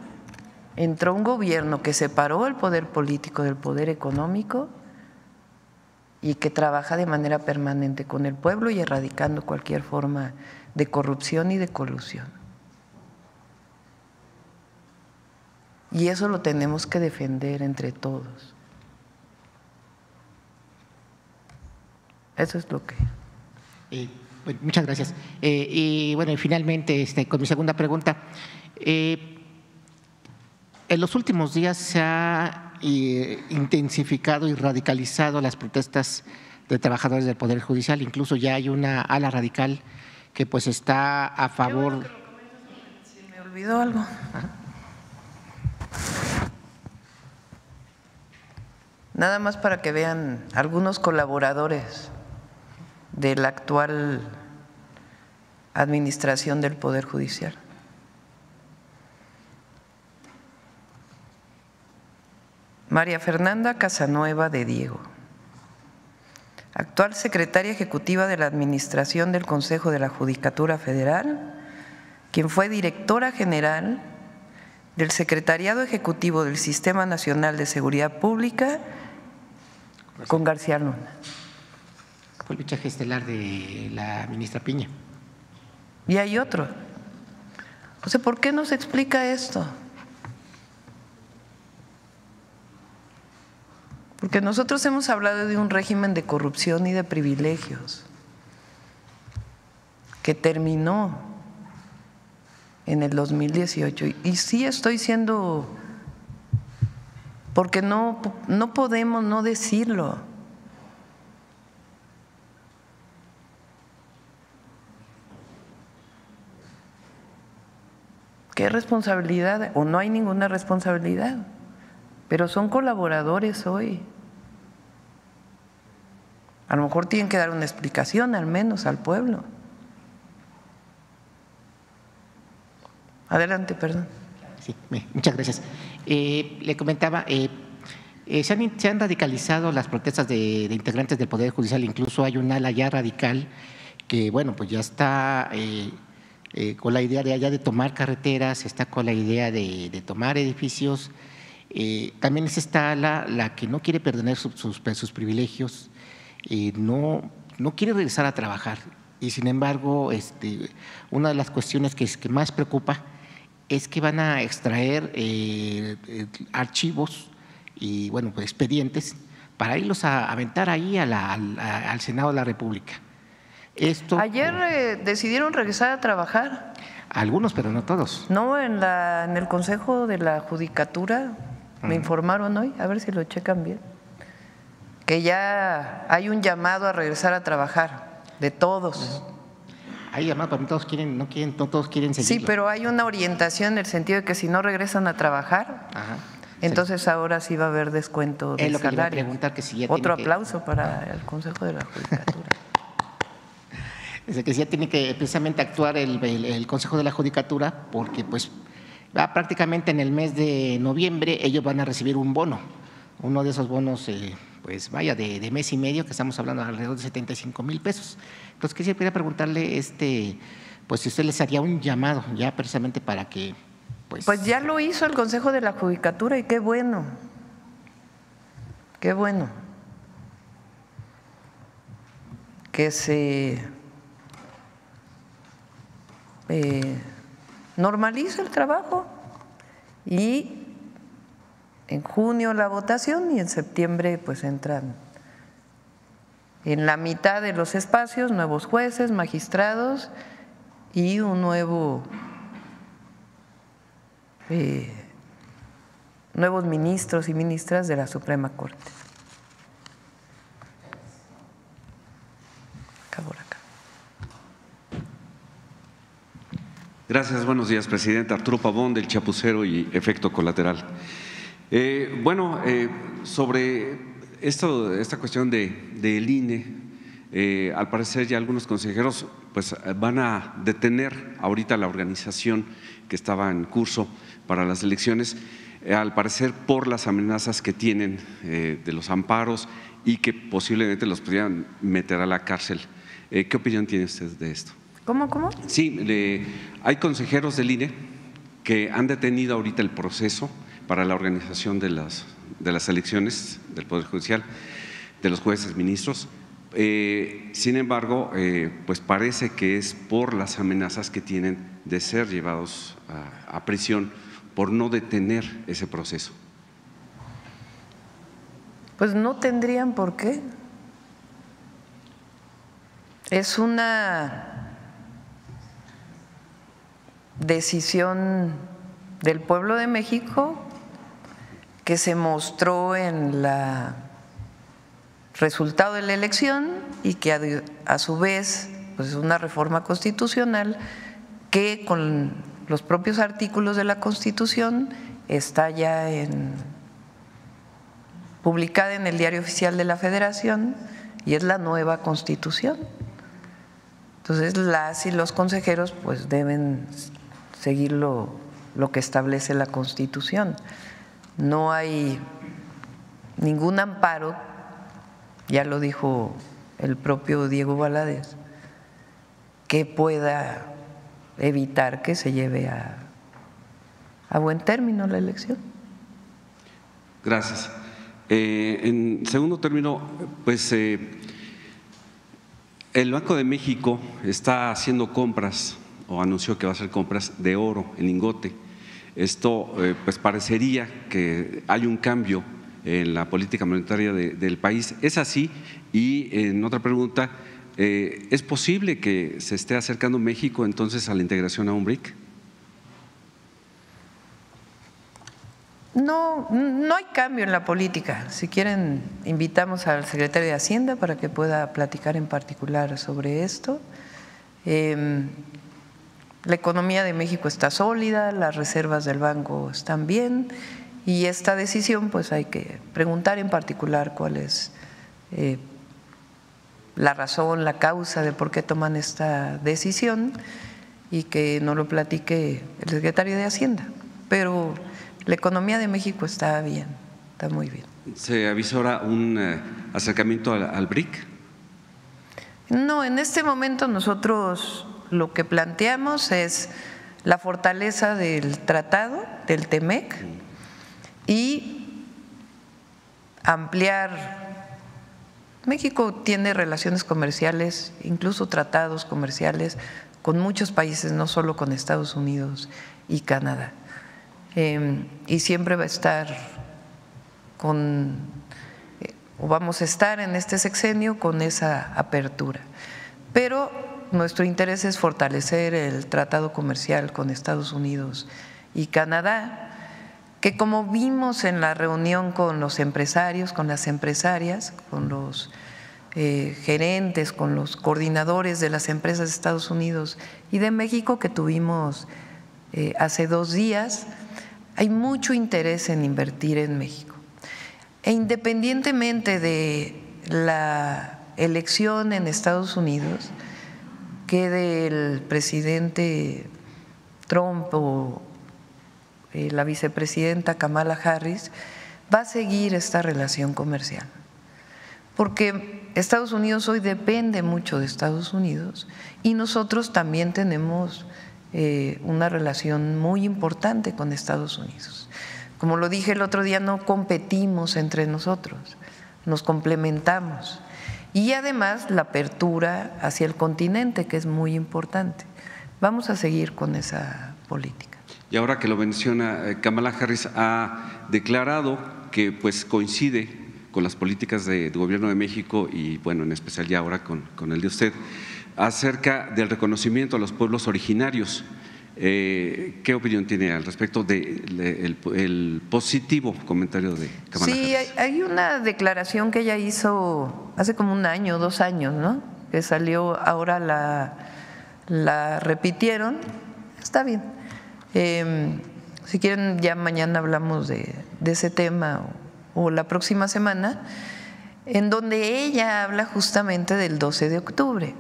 entró un gobierno que separó el poder político del poder económico y que trabaja de manera permanente con el pueblo y erradicando cualquier forma de corrupción y de colusión. Y eso lo tenemos que defender entre todos. Eso es lo que… Bueno, muchas gracias. Y bueno, y finalmente, con mi segunda pregunta. En los últimos días se ha intensificado y radicalizado las protestas de trabajadores del Poder Judicial. Incluso ya hay una ala radical que pues está a favor… Se me olvidó algo. Ajá. Nada más para que vean algunos colaboradores de la actual administración del Poder Judicial. María Fernanda Casanueva de Diego, actual secretaria ejecutiva de la Administración del Consejo de la Judicatura Federal, quien fue directora general del Secretariado Ejecutivo del Sistema Nacional de Seguridad Pública con García Luna. Fue el fichaje estelar de la ministra Piña. Y hay otro. O sea, ¿por qué no se explica esto? Porque nosotros hemos hablado de un régimen de corrupción y de privilegios que terminó en el 2018. Y sí estoy siendo… porque no podemos no decirlo. ¿Qué responsabilidad? O no hay ninguna responsabilidad, pero son colaboradores hoy. A lo mejor tienen que dar una explicación al menos al pueblo. Adelante, perdón. Sí, muchas gracias. Le comentaba, se han radicalizado las protestas de integrantes del Poder Judicial, incluso hay un ala ya radical que, bueno, pues ya está con la idea de tomar carreteras, está con la idea de tomar edificios. También es esta ala la que no quiere perder sus privilegios, no quiere regresar a trabajar. Y sin embargo, una de las cuestiones que más preocupa es que van a extraer archivos y, bueno, pues expedientes para irlos a aventar ahí al Senado de la República. Ayer decidieron regresar a trabajar. Algunos, pero no todos. No, en el Consejo de la Judicatura me informaron hoy, a ver si lo checan bien, que ya hay un llamado a regresar a trabajar de todos. Hay llamado, pero no todos quieren seguirlo. Sí, pero hay una orientación en el sentido de que si no regresan a trabajar, entonces ahora sí va a haber descuento de salario. Otro aplauso para el Consejo de la Judicatura. Es que ya tiene que precisamente actuar el Consejo de la Judicatura, porque pues prácticamente en el mes de noviembre ellos van a recibir un bono. Uno de esos bonos, pues vaya, de mes y medio, que estamos hablando de alrededor de 75,000 pesos. Entonces quisiera preguntarle, pues si usted les haría un llamado ya precisamente para que… Pues ya lo hizo el Consejo de la Judicatura y qué bueno, que se normaliza el trabajo y en junio la votación y en septiembre pues entran en la mitad de los espacios nuevos jueces, magistrados y un nuevos ministros y ministras de la Suprema Corte. Gracias, buenos días, presidente. Arturo Pavón, del Chapucero y Efecto Colateral. Sobre esta cuestión del INE, al parecer ya algunos consejeros pues van a detener ahorita la organización que estaba en curso para las elecciones, al parecer por las amenazas que tienen de los amparos y que posiblemente los pudieran meter a la cárcel. ¿Qué opinión tiene usted de esto? ¿Cómo? Sí, hay consejeros del INE que han detenido ahorita el proceso para la organización de las elecciones del Poder Judicial, de los jueces ministros. Sin embargo, pues parece que es por las amenazas que tienen de ser llevados a prisión por no detener ese proceso. Pues no tendrían por qué. Es una decisión del pueblo de México que se mostró en el resultado de la elección y que a su vez pues es una reforma constitucional que con los propios artículos de la Constitución está ya publicada en el Diario Oficial de la Federación y es la nueva Constitución. Entonces las y los consejeros pues deben seguir lo que establece la Constitución. No hay ningún amparo, ya lo dijo el propio Diego Valadez, que pueda evitar que se lleve a buen término la elección. Gracias. En segundo término, pues el Banco de México está haciendo compras o anunció que va a hacer compras de oro en lingote. Esto pues parecería que hay un cambio en la política monetaria del país. ¿Es así? Y en otra pregunta, ¿es posible que se esté acercando México entonces a la integración a un BRIC? No hay cambio en la política. Si quieren, invitamos al secretario de Hacienda para que pueda platicar en particular sobre esto. La economía de México está sólida, las reservas del banco están bien y esta decisión pues hay que preguntar en particular cuál es la razón, la causa de por qué toman esta decisión y que nos lo platique el secretario de Hacienda. Pero la economía de México está bien, está muy bien. ¿Se avisora un acercamiento al BRIC? No, en este momento nosotros lo que planteamos es la fortaleza del tratado, del TEMEC, y ampliar. México tiene relaciones comerciales, incluso tratados comerciales con muchos países, no solo con Estados Unidos y Canadá. Y siempre va a estar o vamos a estar en este sexenio con esa apertura. Pero nuestro interés es fortalecer el tratado comercial con Estados Unidos y Canadá, que como vimos en la reunión con los empresarios, con las empresarias, con los gerentes, con los coordinadores de las empresas de Estados Unidos y de México que tuvimos hace 2 días, hay mucho interés en invertir en México. E independientemente de la elección en Estados Unidos, quede el presidente Trump o la vicepresidenta Kamala Harris, va a seguir esta relación comercial. Porque Estados Unidos hoy depende mucho de Estados Unidos y nosotros también tenemos una relación muy importante con Estados Unidos. Como lo dije el otro día, no competimos entre nosotros, nos complementamos. Y además la apertura hacia el continente, que es muy importante. Vamos a seguir con esa política. Y ahora que lo menciona, Kamala Harris ha declarado que pues coincide con las políticas del gobierno de México y bueno, en especial ya ahora con el de usted, acerca del reconocimiento a los pueblos originarios. ¿Qué opinión tiene al respecto del positivo comentario de Kamala Harris? Sí, hay una declaración que ella hizo hace como 1 año, 2 años, ¿no? Que salió, ahora la repitieron, está bien. Si quieren ya mañana hablamos de ese tema o la próxima semana, en donde ella habla justamente del 12 de octubre.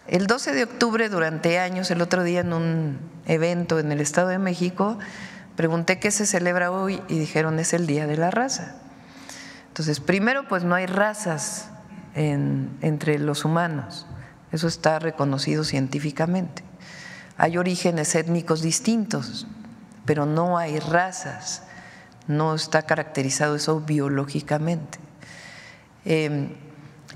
El 12 de octubre durante años, el otro día en un evento en el Estado de México, pregunté qué se celebra hoy y dijeron es el Día de la Raza. Entonces, primero pues no hay razas entre los humanos, eso está reconocido científicamente. Hay orígenes étnicos distintos, pero no hay razas, no está caracterizado eso biológicamente.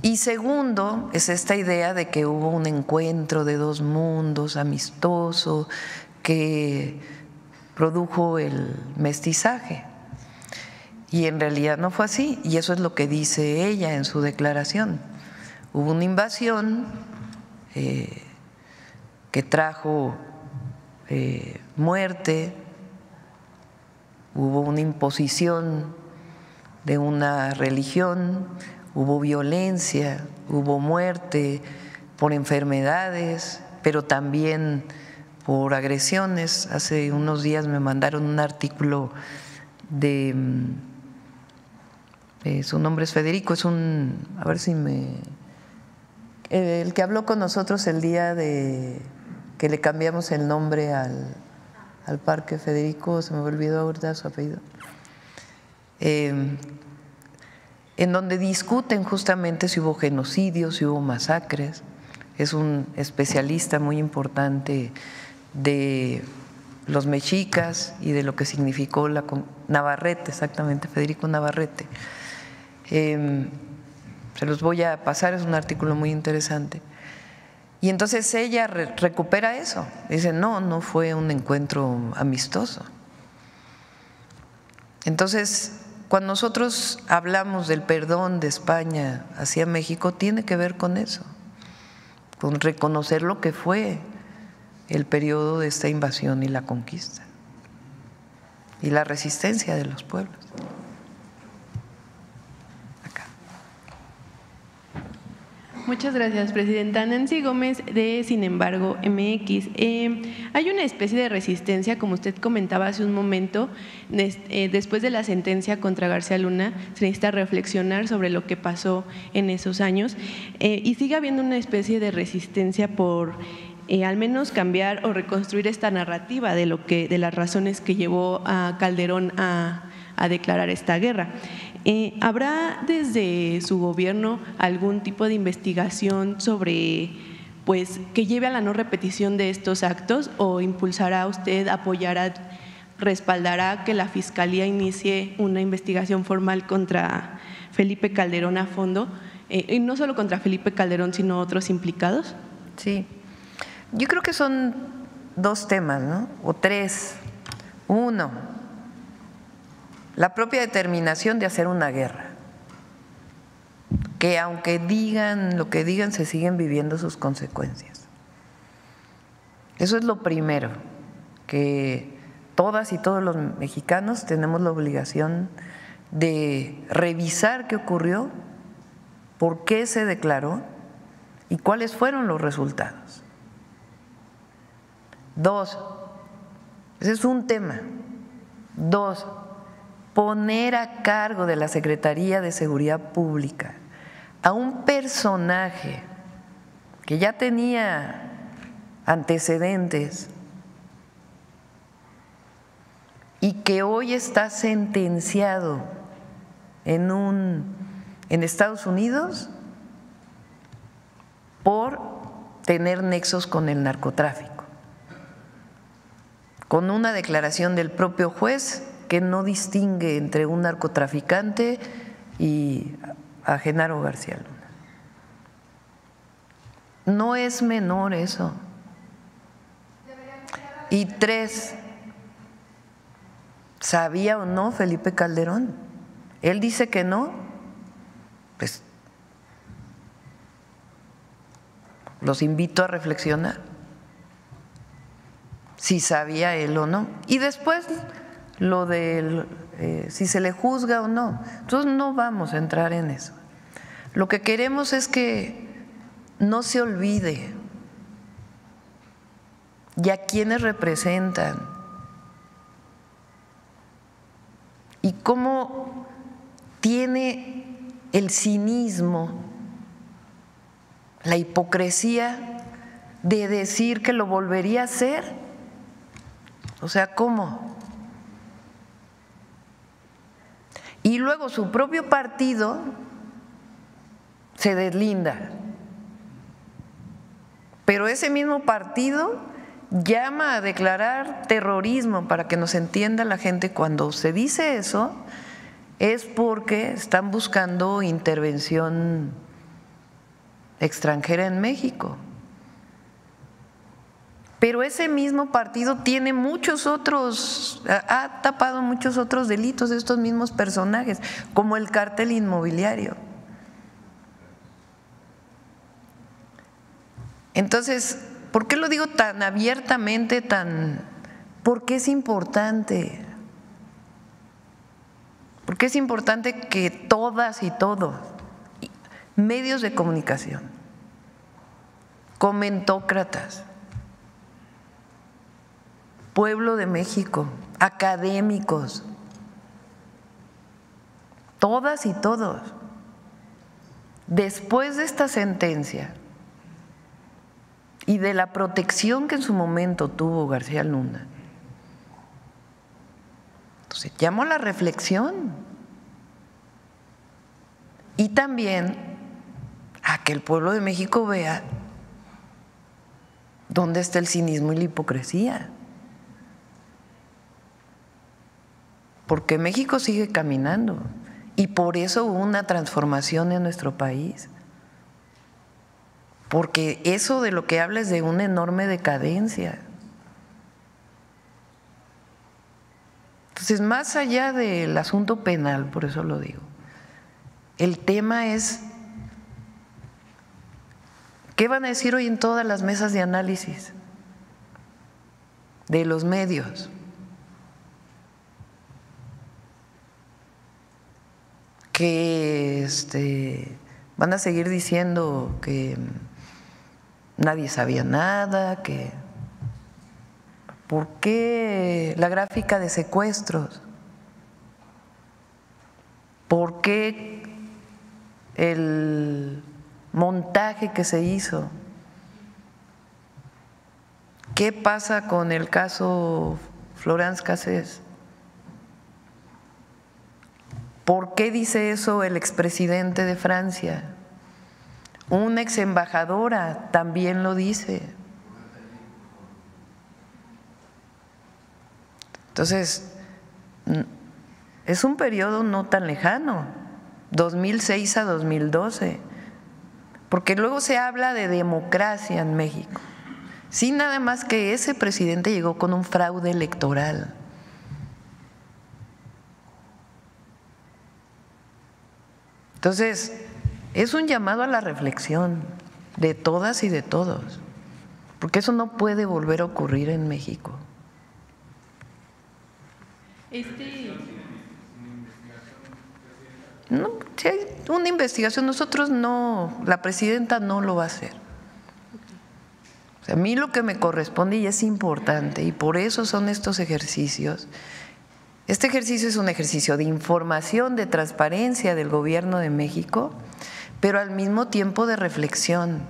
Y segundo, es esta idea de que hubo un encuentro de dos mundos amistoso que produjo el mestizaje. Y en realidad no fue así, y eso es lo que dice ella en su declaración. Hubo una invasión que trajo muerte, hubo una imposición de una religión, hubo violencia, hubo muerte por enfermedades, pero también por agresiones. Hace unos días me mandaron un artículo de, su nombre es Federico, es a ver si el que habló con nosotros el día de que le cambiamos el nombre al parque, Federico, se me olvidó ahorita su apellido, en donde discuten justamente si hubo genocidios, si hubo masacres. Es un especialista muy importante de los mexicas y de lo que significó Navarrete, exactamente, Federico Navarrete. Se los voy a pasar, es un artículo muy interesante. Y entonces ella recupera eso, dice, no fue un encuentro amistoso. Entonces, cuando nosotros hablamos del perdón de España hacia México, tiene que ver con eso, con reconocer lo que fue el periodo de esta invasión y la conquista y la resistencia de los pueblos. Muchas gracias, Presidenta. Nancy Gómez, de Sin embargo MX. Hay una especie de resistencia, como usted comentaba hace un momento, después de la sentencia contra García Luna, se necesita reflexionar sobre lo que pasó en esos años y sigue habiendo una especie de resistencia por al menos cambiar o reconstruir esta narrativa de las razones que llevó a Calderón a declarar esta guerra. ¿Habrá desde su gobierno algún tipo de investigación sobre, pues, que lleve a la no repetición de estos actos, o impulsará usted, apoyará, respaldará que la Fiscalía inicie una investigación formal contra Felipe Calderón a fondo, y no solo contra Felipe Calderón, sino otros implicados? Sí, yo creo que son dos temas, ¿no? O tres. Uno, la propia determinación de hacer una guerra, que aunque digan lo que digan, se siguen viviendo sus consecuencias. Eso es lo primero, que todas y todos los mexicanos tenemos la obligación de revisar qué ocurrió, por qué se declaró y cuáles fueron los resultados. Dos, ese es un tema. Dos, poner a cargo de la Secretaría de Seguridad Pública a un personaje que ya tenía antecedentes y que hoy está sentenciado en Estados Unidos por tener nexos con el narcotráfico, con una declaración del propio juez que no distingue entre un narcotraficante y a Genaro García Luna. No es menor eso. Y tres, ¿sabía o no Felipe Calderón? Él dice que no, pues los invito a reflexionar si sabía él o no. Y después lo de si se le juzga o no. Entonces no vamos a entrar en eso. Lo que queremos es que no se olvide y a quienes representan y cómo tiene el cinismo, la hipocresía de decir que lo volvería a hacer. O sea, ¿cómo? Y luego su propio partido se deslinda Pero ese mismo partido llama a declarar terrorismo, para que nos entienda la gente. Cuando se dice eso es porque están buscando intervención extranjera en México. Pero ese mismo partido tiene muchos otros, ha tapado muchos otros delitos de estos mismos personajes, como el cártel inmobiliario. Entonces, ¿por qué lo digo tan abiertamente, porque es importante? Porque es importante que todas y todos, medios de comunicación, comentócratas, pueblo de México, académicos, todas y todos, después de esta sentencia y de la protección que en su momento tuvo García Luna, entonces llamo a la reflexión y también a que el pueblo de México vea dónde está el cinismo y la hipocresía. Porque México sigue caminando y por eso hubo una transformación en nuestro país. Porque eso de lo que habla es de una enorme decadencia. Entonces, más allá del asunto penal, por eso lo digo, el tema es ¿qué van a decir hoy en todas las mesas de análisis de los medios? Que van a seguir diciendo que nadie sabía nada, que ¿por qué la gráfica de secuestros? ¿Por qué el montaje que se hizo? ¿Qué pasa con el caso Florence Cassés? ¿Por qué dice eso el expresidente de Francia? Una exembajadora también lo dice. Entonces, es un periodo no tan lejano, 2006 a 2012, porque luego se habla de democracia en México. Sí, nada más que ese presidente llegó con un fraude electoral. Entonces, es un llamado a la reflexión de todas y de todos, porque eso no puede volver a ocurrir en México. No, si hay una investigación, nosotros no, la presidenta no lo va a hacer. O sea, a mí lo que me corresponde y es importante, y por eso son estos ejercicios. Este ejercicio es un ejercicio de información, de transparencia del Gobierno de México, pero al mismo tiempo de reflexión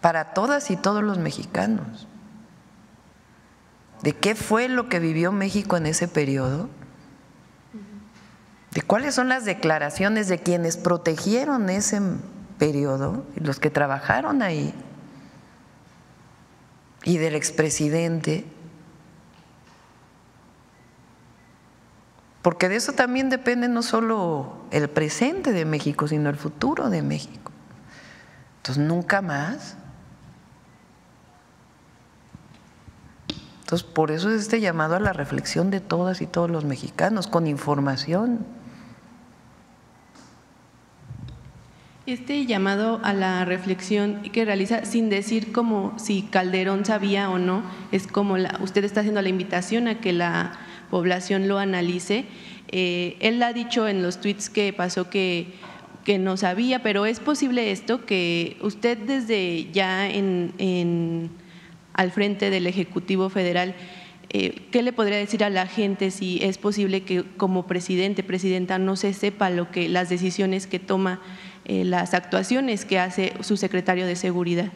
para todas y todos los mexicanos, de qué fue lo que vivió México en ese periodo, de cuáles son las declaraciones de quienes protegieron ese periodo, los que trabajaron ahí, y del expresidente. Porque de eso también depende no solo el presente de México, sino el futuro de México. Entonces, nunca más. Entonces, por eso es este llamado a la reflexión de todas y todos los mexicanos, con información. Este llamado a la reflexión que realiza sin decir como si Calderón sabía o no, es como usted está haciendo la invitación a que la población lo analice. Él ha dicho en los tweets que pasó que no sabía, pero ¿es posible esto que usted desde ya al frente del Ejecutivo Federal, qué le podría decir a la gente si es posible que como presidenta no se sepa las decisiones que toma, las actuaciones que hace su secretario de Seguridad?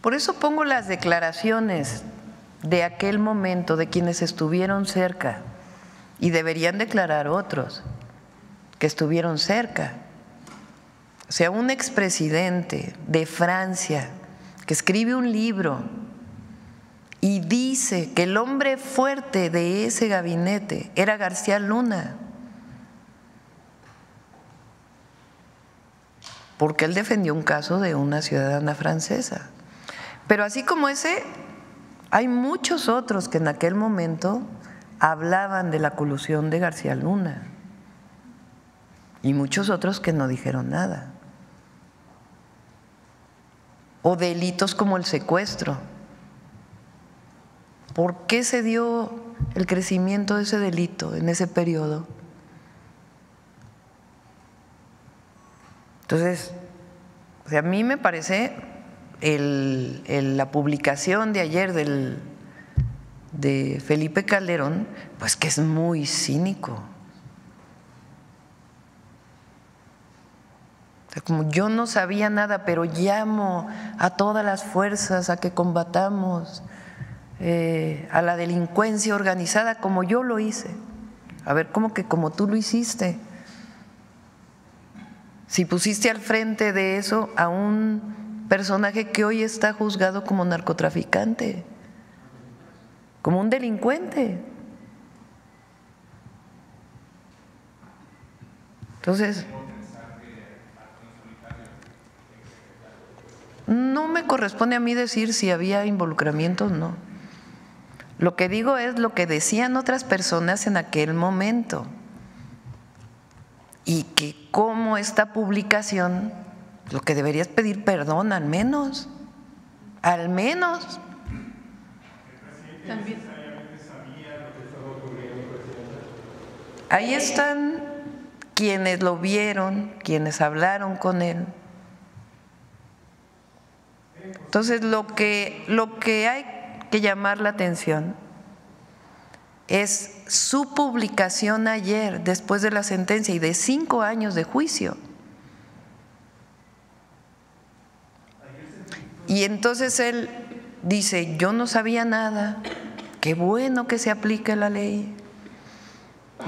Por eso pongo las declaraciones de aquel momento de quienes estuvieron cerca, y deberían declarar otros que estuvieron cerca. O sea, un expresidente de Francia que escribe un libro y dice que el hombre fuerte de ese gabinete era García Luna, porque él defendió un caso de una ciudadana francesa. Pero así como ese, hay muchos otros que en aquel momento hablaban de la colusión de García Luna y muchos otros que no dijeron nada. O delitos como el secuestro. ¿Por qué se dio el crecimiento de ese delito en ese periodo? Entonces, o sea, a mí me parece la publicación de ayer de Felipe Calderón, pues que es muy cínico. O sea, como yo no sabía nada, pero llamo a todas las fuerzas a que combatamos a la delincuencia organizada como yo lo hice. A ver, ¿cómo que como tú lo hiciste? Si pusiste al frente de eso a un personaje que hoy está juzgado como narcotraficante, como un delincuente. Entonces, no me corresponde a mí decir si había involucramiento o no. Lo que digo es lo que decían otras personas en aquel momento y que como esta publicación, lo que deberías pedir perdón al menos. También. Ahí están quienes lo vieron, quienes hablaron con él. Entonces, lo que hay que llamar la atención es su publicación ayer, después de la sentencia y de 5 años de juicio. Y entonces él dice, yo no sabía nada, qué bueno que se aplique la ley,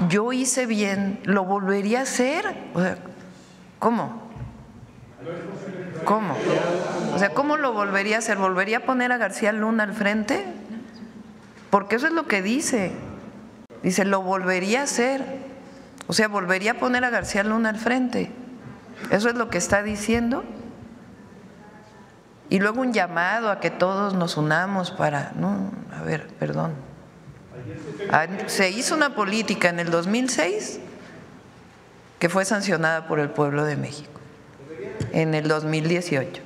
yo hice bien, ¿lo volvería a hacer? O sea, ¿cómo? ¿Cómo? O sea, ¿cómo lo volvería a hacer? ¿Volvería a poner a García Luna al frente? Porque eso es lo que dice. Dice, lo volvería a hacer. O sea, volvería a poner a García Luna al frente. Eso es lo que está diciendo. Y luego un llamado a que todos nos unamos para… No, a ver, perdón. Se hizo una política en el 2006 que fue sancionada por el pueblo de México en el 2018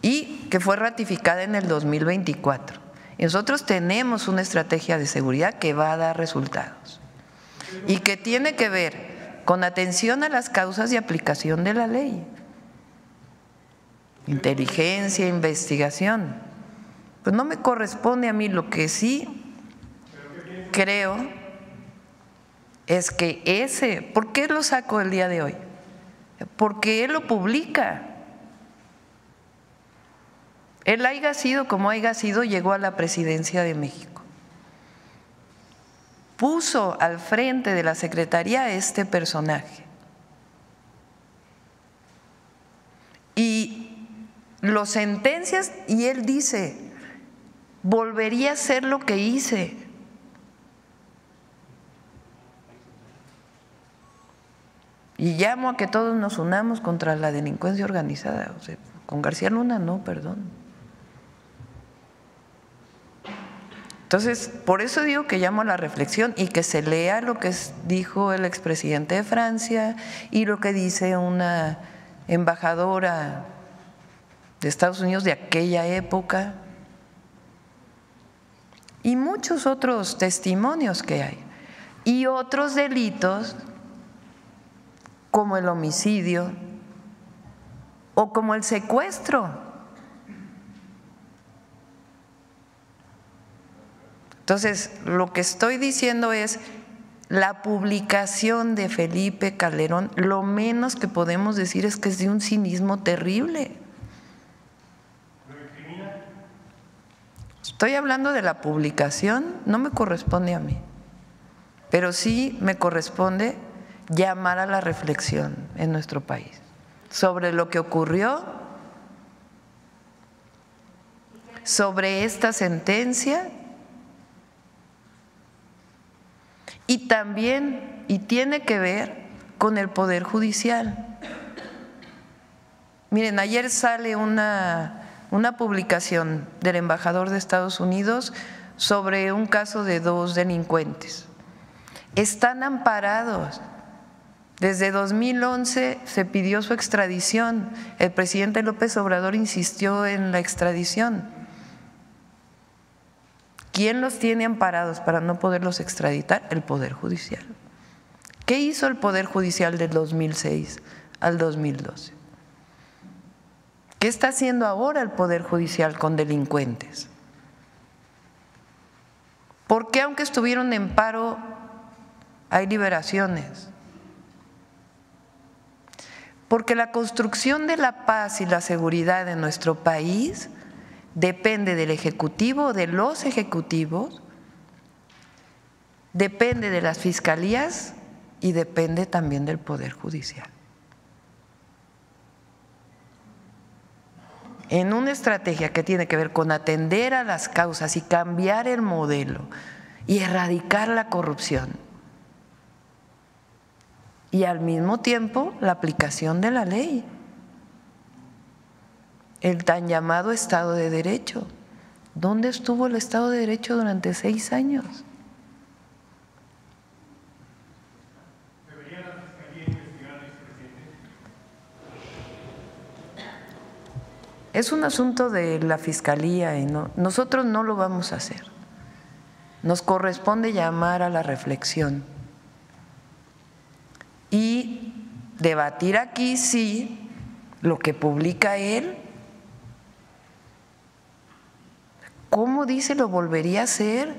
y que fue ratificada en el 2024. Y nosotros tenemos una estrategia de seguridad que va a dar resultados y que tiene que ver con atención a las causas y aplicación de la ley, inteligencia, investigación. Pues no me corresponde a mí. Lo que sí creo es que ¿por qué lo saco el día de hoy? Porque él lo publica. Él haya sido como haya sido, llegó a la presidencia de México. Puso al frente de la Secretaría a este personaje. Y lo sentencias y él dice, volvería a hacer lo que hice. Y llamo a que todos nos unamos contra la delincuencia organizada. O sea, con García Luna no, perdón. Entonces, por eso digo que llamo a la reflexión y que se lea lo que dijo el expresidente de Francia y lo que dice una embajadora de Estados Unidos de aquella época y muchos otros testimonios que hay y otros delitos como el homicidio o como el secuestro. Entonces, lo que estoy diciendo es la publicación de Felipe Calderón, lo menos que podemos decir es que es de un cinismo terrible. Estoy hablando de la publicación, no me corresponde a mí, pero sí me corresponde llamar a la reflexión. en nuestro país sobre lo que ocurrió, sobre esta sentencia y también, y tiene que ver con el Poder Judicial. Miren, ayer sale una publicación del embajador de Estados Unidos sobre un caso de 2 delincuentes. Están amparados. Desde 2011 se pidió su extradición. El presidente López Obrador insistió en la extradición. ¿Quién los tiene amparados para no poderlos extraditar? El Poder Judicial. ¿Qué hizo el Poder Judicial del 2006 al 2012? ¿Qué está haciendo ahora el Poder Judicial con delincuentes? ¿Por qué aunque estuvieron en paro hay liberaciones? Porque la construcción de la paz y la seguridad en nuestro país depende del Ejecutivo, de los ejecutivos, depende de las fiscalías y depende también del Poder Judicial. En una estrategia que tiene que ver con atender a las causas y cambiar el modelo y erradicar la corrupción, y al mismo tiempo la aplicación de la ley, el tan llamado Estado de Derecho. ¿Dónde estuvo el Estado de Derecho durante 6 años? ¿Debería la Fiscalía investigar al expresidente? Es un asunto de la Fiscalía y nosotros no lo vamos a hacer. Nos corresponde llamar a la reflexión y debatir aquí si lo que publica él, ¿cómo dice lo volvería a hacer?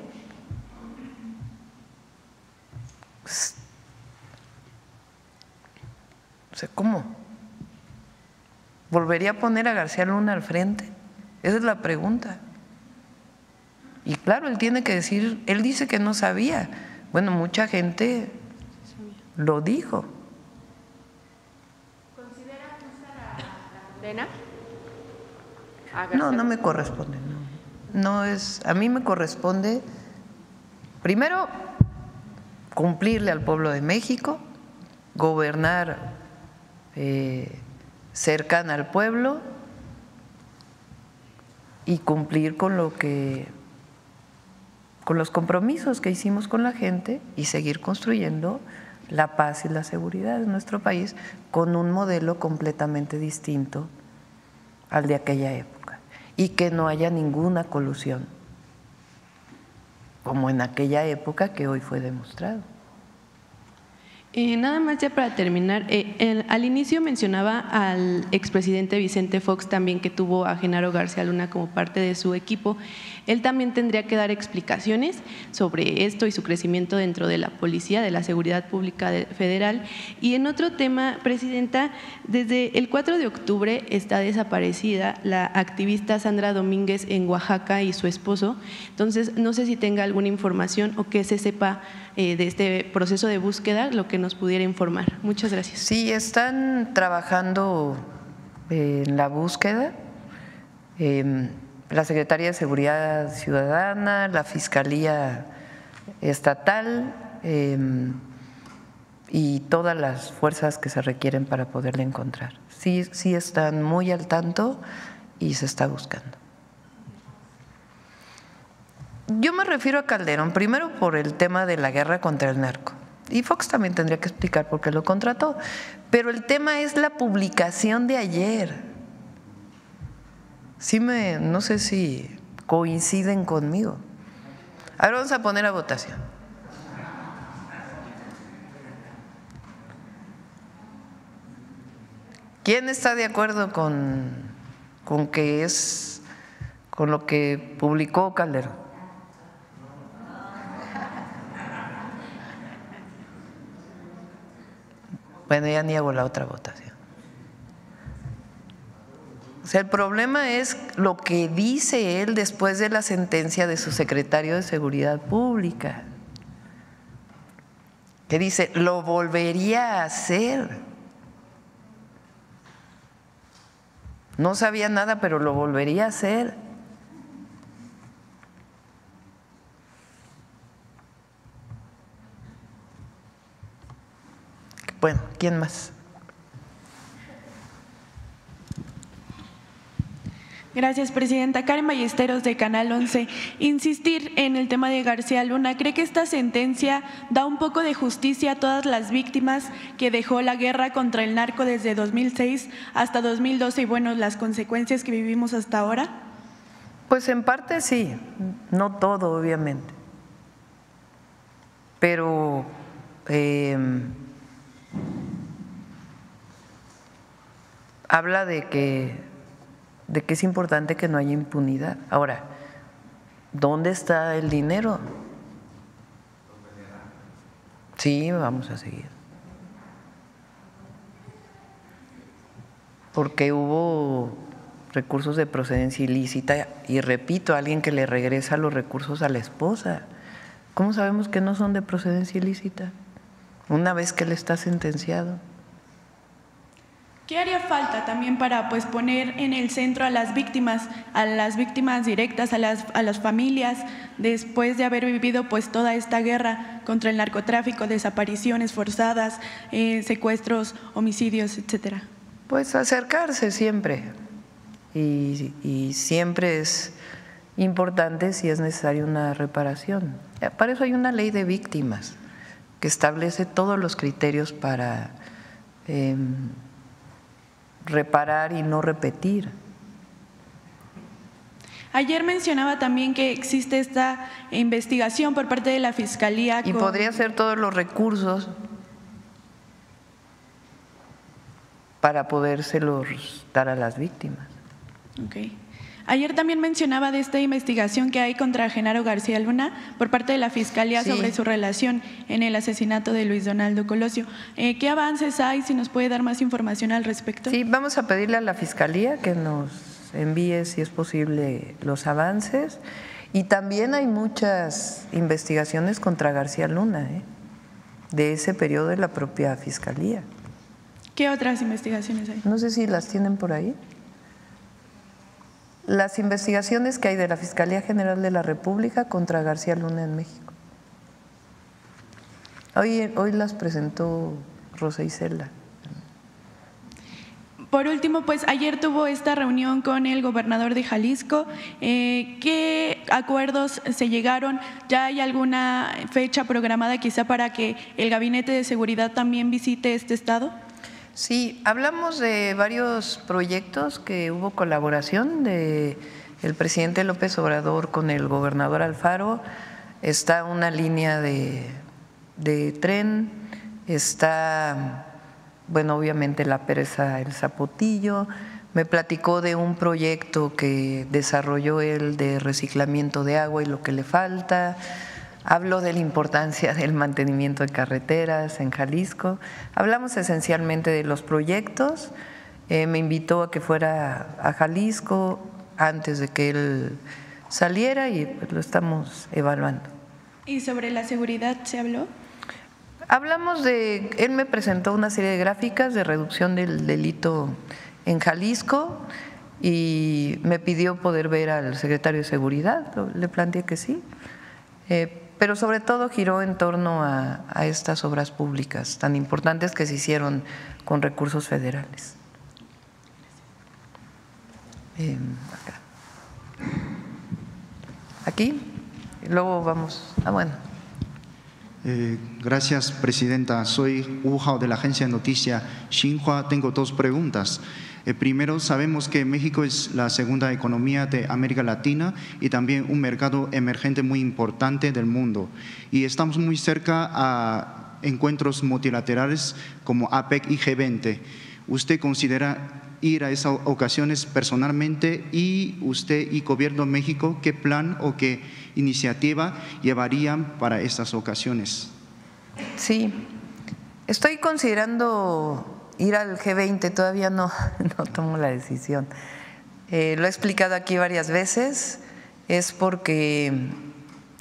O sea, ¿cómo? ¿Volvería a poner a García Luna al frente? Esa es la pregunta. Y claro, él tiene que decir, él dice que no sabía. Bueno, mucha gente lo dijo. ¿Considera justa la condena? No, no me corresponde. No es, a mí me corresponde primero cumplirle al pueblo de México, gobernar cercana al pueblo y cumplir con los compromisos que hicimos con la gente y seguir construyendo la paz y la seguridad en nuestro país con un modelo completamente distinto al de aquella época y que no haya ninguna colusión como en aquella época que hoy fue demostrado. Nada más ya para terminar, al inicio mencionaba al expresidente Vicente Fox también, que tuvo a Genaro García Luna como parte de su equipo. Él también tendría que dar explicaciones sobre esto y su crecimiento dentro de la policía, de la seguridad pública federal. Y en otro tema, Presidenta, desde el 4 de octubre está desaparecida la activista Sandra Domínguez en Oaxaca y su esposo. Entonces, no sé si tenga alguna información o que se sepa de este proceso de búsqueda, lo que nos pudiera informar. Muchas gracias. Sí, están trabajando en la búsqueda. La Secretaría de Seguridad Ciudadana, la Fiscalía Estatal y todas las fuerzas que se requieren para poderla encontrar. Sí están muy al tanto y se está buscando. Yo me refiero a Calderón, primero por el tema de la guerra contra el narco, y Fox también tendría que explicar por qué lo contrató, pero el tema es la publicación de ayer. No sé si coinciden conmigo. Ahora vamos a poner a votación. ¿Quién está de acuerdo con que es con lo que publicó Calderón? Bueno, ya ni hago la otra votación. O sea, el problema es lo que dice él después de la sentencia de su secretario de Seguridad Pública, que dice, lo volvería a hacer. No sabía nada, pero lo volvería a hacer. Bueno, ¿quién más? Gracias, presidenta. Karen Ballesteros, de Canal 11. Insistir en el tema de García Luna. ¿Cree que esta sentencia da un poco de justicia a todas las víctimas que dejó la guerra contra el narco desde 2006 hasta 2012 y, bueno, las consecuencias que vivimos hasta ahora? Pues en parte sí, no todo, obviamente. Pero habla de que es importante que no haya impunidad. Ahora, ¿dónde está el dinero? Sí, vamos a seguir. Porque hubo recursos de procedencia ilícita y, repito, alguien que le regresa los recursos a la esposa. ¿Cómo sabemos que no son de procedencia ilícita? Una vez que él está sentenciado. ¿Qué haría falta también para, pues, poner en el centro a las víctimas directas, a las familias, después de haber vivido, pues, toda esta guerra contra el narcotráfico, desapariciones forzadas, secuestros, homicidios, etcétera? Pues acercarse siempre, y siempre es importante, si es necesaria, una reparación. Para eso hay una ley de víctimas que establece todos los criterios para reparar y no repetir. Ayer mencionaba también que existe esta investigación por parte de la Fiscalía. Y podría ser todos los recursos para podérselos dar a las víctimas. Okay. Ayer también mencionaba de esta investigación que hay contra Genaro García Luna por parte de la Fiscalía sobre su relación en el asesinato de Luis Donaldo Colosio. ¿Qué avances hay? Si nos puede dar más información al respecto. Sí, vamos a pedirle a la Fiscalía que nos envíe, si es posible, los avances. Y también hay muchas investigaciones contra García Luna, de ese periodo de la propia Fiscalía. ¿Qué otras investigaciones hay? No sé si las tienen por ahí. Las investigaciones que hay de la Fiscalía General de la República contra García Luna en México. Hoy las presentó Rosa Isela. Por último, pues ayer tuvo esta reunión con el gobernador de Jalisco. ¿Qué acuerdos se llegaron? ¿Ya hay alguna fecha programada quizá para que el Gabinete de Seguridad también visite este estado? Sí, hablamos de varios proyectos que hubo colaboración de el presidente López Obrador con el gobernador Alfaro. Está una línea de tren, está, bueno, obviamente la presa El Zapotillo. Me platicó de un proyecto que desarrolló él de reciclamiento de agua y lo que le falta. Habló de la importancia del mantenimiento de carreteras en Jalisco. Hablamos esencialmente de los proyectos. Me invitó a que fuera a Jalisco antes de que él saliera y pues lo estamos evaluando. ¿Y sobre la seguridad se habló? Hablamos de, él me presentó una serie de gráficas de reducción del delito en Jalisco y me pidió poder ver al secretario de Seguridad. Le planteé que sí. Pero sobre todo giró en torno a estas obras públicas tan importantes que se hicieron con recursos federales. Acá. Aquí, y luego vamos. Bueno. Gracias, presidenta. Soy Wu Hao de la agencia de noticia Xinhua. Tengo dos preguntas. Primero, sabemos que México es la segunda economía de América Latina y también un mercado emergente muy importante del mundo. Y estamos muy cerca a encuentros multilaterales como APEC y G20. ¿Usted considera ir a esas ocasiones personalmente? Y usted y Gobierno de México, ¿qué plan o qué iniciativa llevarían para estas ocasiones? Sí, estoy considerando ir al G20, todavía no tomo la decisión. Lo he explicado aquí varias veces, es porque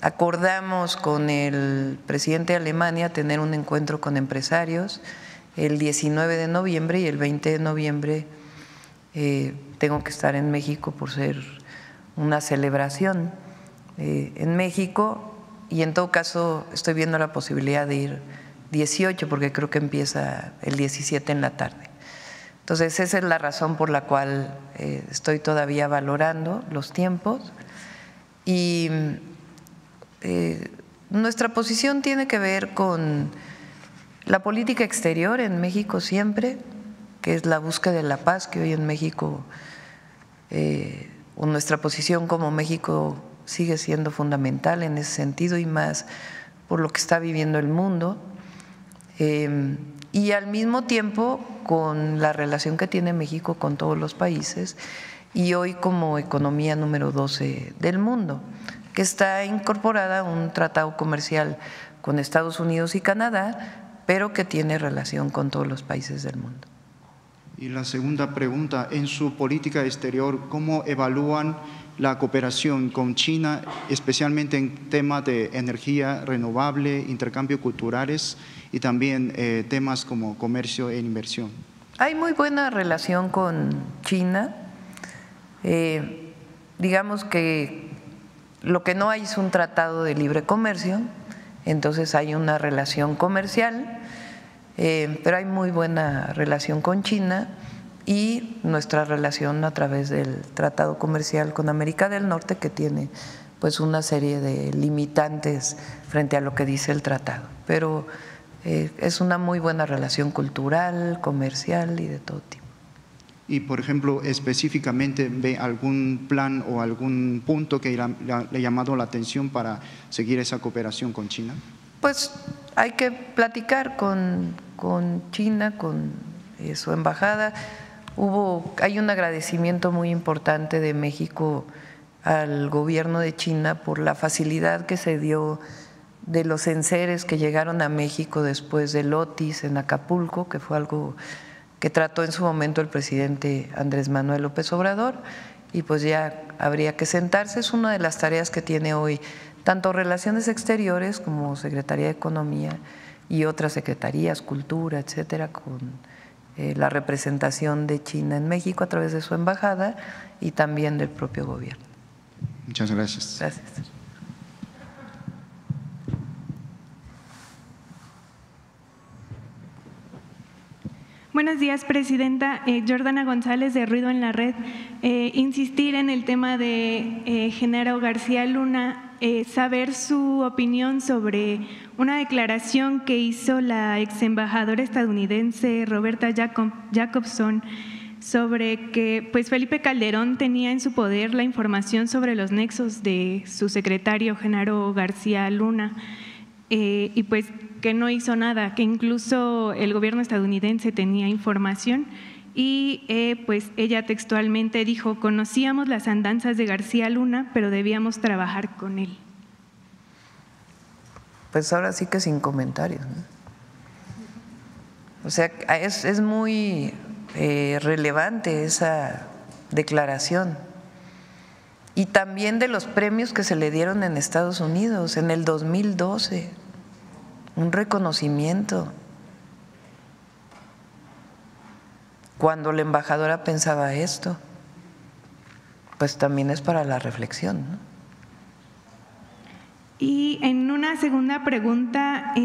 acordamos con el presidente de Alemania tener un encuentro con empresarios el 19 de noviembre y el 20 de noviembre tengo que estar en México por ser una celebración en México, y en todo caso estoy viendo la posibilidad de ir 18 porque creo que empieza el 17 en la tarde. Entonces esa es la razón por la cual estoy todavía valorando los tiempos, y nuestra posición tiene que ver con la política exterior en México siempre, que es la búsqueda de la paz, que hoy en México nuestra posición como México sigue siendo fundamental en ese sentido, y más por lo que está viviendo el mundo, y al mismo tiempo con la relación que tiene México con todos los países, y hoy como economía número 12 del mundo, que está incorporada a un tratado comercial con Estados Unidos y Canadá, pero que tiene relación con todos los países del mundo. Y la segunda pregunta, en su política exterior, ¿cómo evalúan la cooperación con China, especialmente en temas de energía renovable, intercambio culturales y también temas como comercio e inversión? Hay muy buena relación con China. Digamos que lo que no hay es un tratado de libre comercio, entonces hay una relación comercial, pero hay muy buena relación con China, y nuestra relación a través del tratado comercial con América del Norte, que tiene pues una serie de limitantes frente a lo que dice el tratado, pero es una muy buena relación cultural, comercial y de todo tipo. Y, por ejemplo, específicamente, ¿ve algún plan o algún punto que le ha llamado la atención para seguir esa cooperación con China? Pues hay que platicar con China, con su embajada. Hay un agradecimiento muy importante de México al gobierno de China por la facilidad que se dio de los enseres que llegaron a México después del Otis en Acapulco, que fue algo que trató en su momento el presidente Andrés Manuel López Obrador, y pues ya habría que sentarse. Es una de las tareas que tiene hoy tanto Relaciones Exteriores como Secretaría de Economía y otras secretarías, Cultura, etcétera, con la representación de China en México a través de su embajada y también del propio gobierno. Muchas gracias. Gracias. Buenos días, Presidenta. Jordana González, de Ruido en la Red. Insistir en el tema de Genaro García Luna, saber su opinión sobre una declaración que hizo la ex embajadora estadounidense Roberta Jacobson sobre que pues Felipe Calderón tenía en su poder la información sobre los nexos de su secretario Genaro García Luna, y pues que no hizo nada, que incluso el gobierno estadounidense tenía información, y pues ella textualmente dijo: conocíamos las andanzas de García Luna, pero debíamos trabajar con él. Pues ahora sí que sin comentarios, ¿no? O sea, es muy relevante esa declaración, y también de los premios que se le dieron en Estados Unidos en el 2012, un reconocimiento, cuando la embajadora pensaba esto, pues también es para la reflexión, ¿no? Y en una segunda pregunta,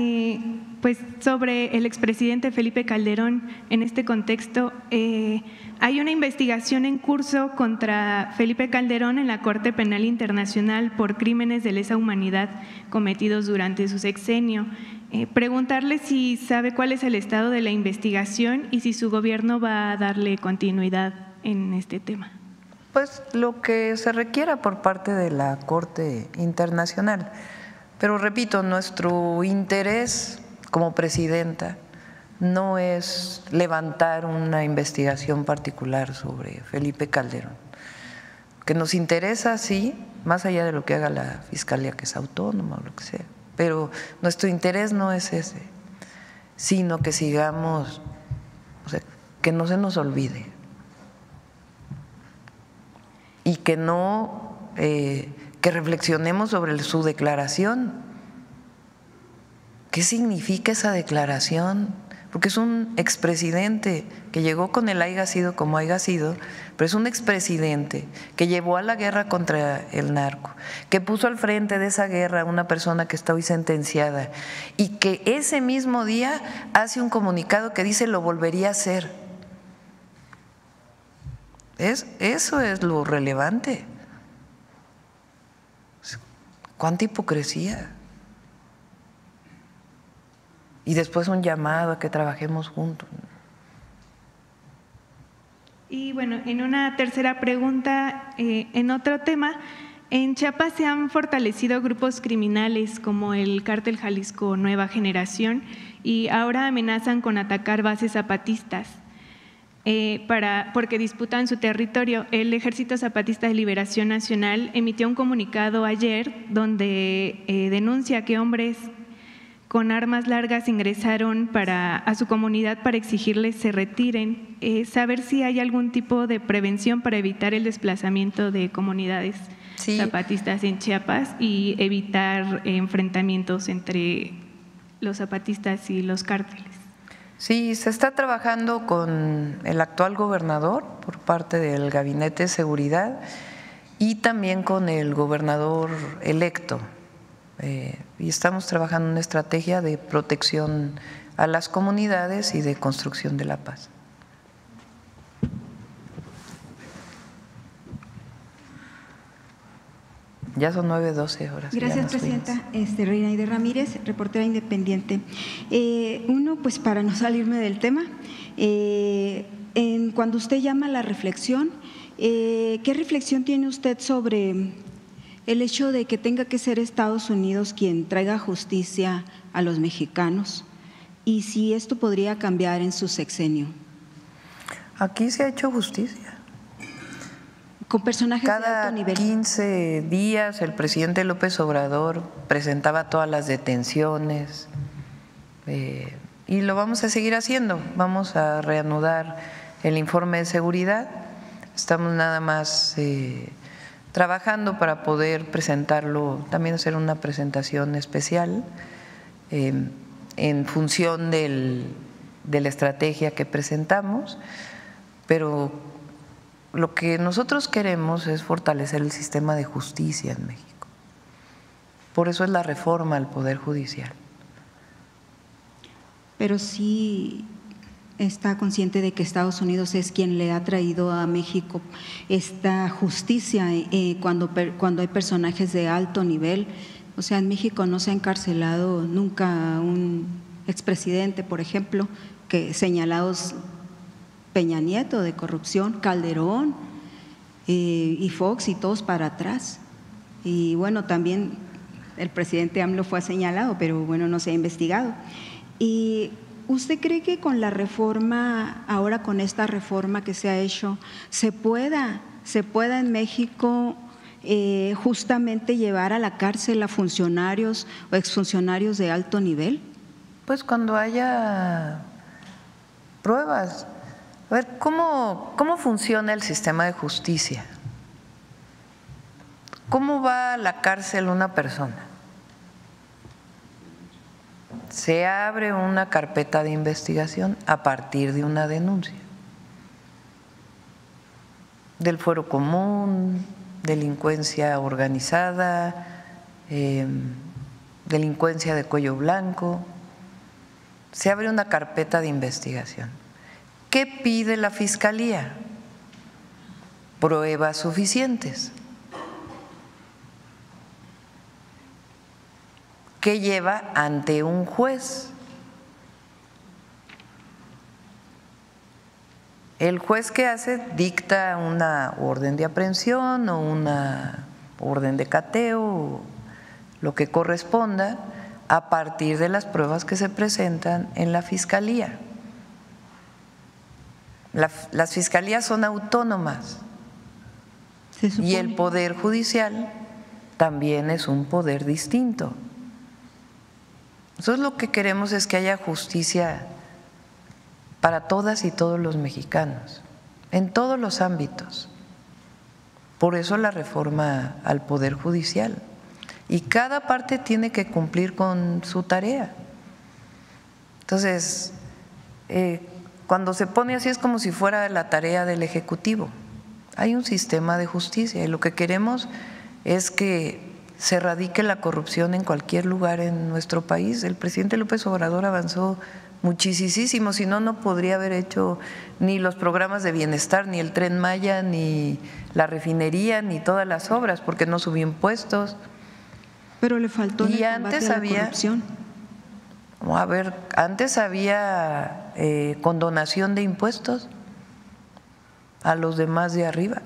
pues sobre el expresidente Felipe Calderón, en este contexto, hay una investigación en curso contra Felipe Calderón en la Corte Penal Internacional por crímenes de lesa humanidad cometidos durante su sexenio. Preguntarle si sabe cuál es el estado de la investigación y si su gobierno va a darle continuidad en este tema. Pues lo que se requiera por parte de la Corte Internacional. Pero repito, nuestro interés como presidenta no es levantar una investigación particular sobre Felipe Calderón. Que nos interesa, sí, más allá de lo que haga la Fiscalía, que es autónoma o lo que sea, pero nuestro interés no es ese, sino que sigamos, o sea, que no se nos olvide y que no, que reflexionemos sobre su declaración. ¿Qué significa esa declaración? porque es un expresidente que llegó con el haya sido como haya sido, pero es un expresidente que llevó a la guerra contra el narco, que puso al frente de esa guerra a una persona que está hoy sentenciada y que ese mismo día hace un comunicado que dice lo volvería a hacer. Eso es lo relevante. ¿Cuánta hipocresía? Y después un llamado a que trabajemos juntos. Y bueno, en una tercera pregunta, en otro tema, en Chiapas se han fortalecido grupos criminales como el Cártel Jalisco Nueva Generación y ahora amenazan con atacar bases zapatistas porque disputan su territorio. El Ejército Zapatista de Liberación Nacional emitió un comunicado ayer donde denuncia que hombres con armas largas ingresaron a su comunidad para exigirles se retiren. Saber si hay algún tipo de prevención para evitar el desplazamiento de comunidades zapatistas en Chiapas y evitar enfrentamientos entre los zapatistas y los cárteles. Sí, se está trabajando con el actual gobernador por parte del Gabinete de Seguridad y también con el gobernador electo. Y estamos trabajando en una estrategia de protección a las comunidades y de construcción de la paz. Ya son 9:12 horas. Gracias, presidenta. Reinaide Ramírez, reportera independiente. Uno, pues para no salirme del tema, cuando usted llama a la reflexión, ¿qué reflexión tiene usted sobre el hecho de que tenga que ser Estados Unidos quien traiga justicia a los mexicanos y si esto podría cambiar en su sexenio? Aquí se ha hecho justicia. Con personajes de alto nivel. Cada 15 días el presidente López Obrador presentaba todas las detenciones y lo vamos a seguir haciendo. Vamos a reanudar el informe de seguridad. Estamos nada más trabajando para poder presentarlo, también hacer una presentación especial en función de la estrategia que presentamos, pero lo que nosotros queremos es fortalecer el sistema de justicia en México. Por eso es la reforma al Poder Judicial. Pero sí está consciente de que Estados Unidos es quien le ha traído a México esta justicia cuando hay personajes de alto nivel. O sea, en México no se ha encarcelado nunca un expresidente, por ejemplo, que señalados Peña Nieto de corrupción, Calderón y Fox y todos para atrás. Y bueno, también el presidente AMLO fue señalado, pero bueno, no se ha investigado. Y ¿usted cree que con la reforma, ahora con esta reforma que se ha hecho, se pueda en México justamente llevar a la cárcel a funcionarios o exfuncionarios de alto nivel? Pues cuando haya pruebas. A ver, ¿cómo funciona el sistema de justicia? ¿Cómo va a la cárcel una persona? Se abre una carpeta de investigación a partir de una denuncia del fuero común, delincuencia organizada, delincuencia de cuello blanco. Se abre una carpeta de investigación. ¿Qué pide la Fiscalía? Pruebas suficientes. ¿Qué lleva ante un juez? El juez, ¿qué hace? Dicta una orden de aprehensión o una orden de cateo, o lo que corresponda, a partir de las pruebas que se presentan en la Fiscalía. Las fiscalías son autónomas y el Poder Judicial también es un poder distinto. Nosotros lo que queremos es que haya justicia para todas y todos los mexicanos, en todos los ámbitos. Por eso la reforma al Poder Judicial. Y cada parte tiene que cumplir con su tarea. Entonces, cuando se pone así es como si fuera la tarea del Ejecutivo. Hay un sistema de justicia y lo que queremos es que se erradique la corrupción en cualquier lugar en nuestro país. El presidente López Obrador avanzó muchísimo, si no, no podría haber hecho ni los programas de bienestar, ni el Tren Maya, ni la refinería, ni todas las obras, porque no subió impuestos. Pero le faltó y el antes combate a la corrupción. A ver, antes había condonación de impuestos a los demás de arriba.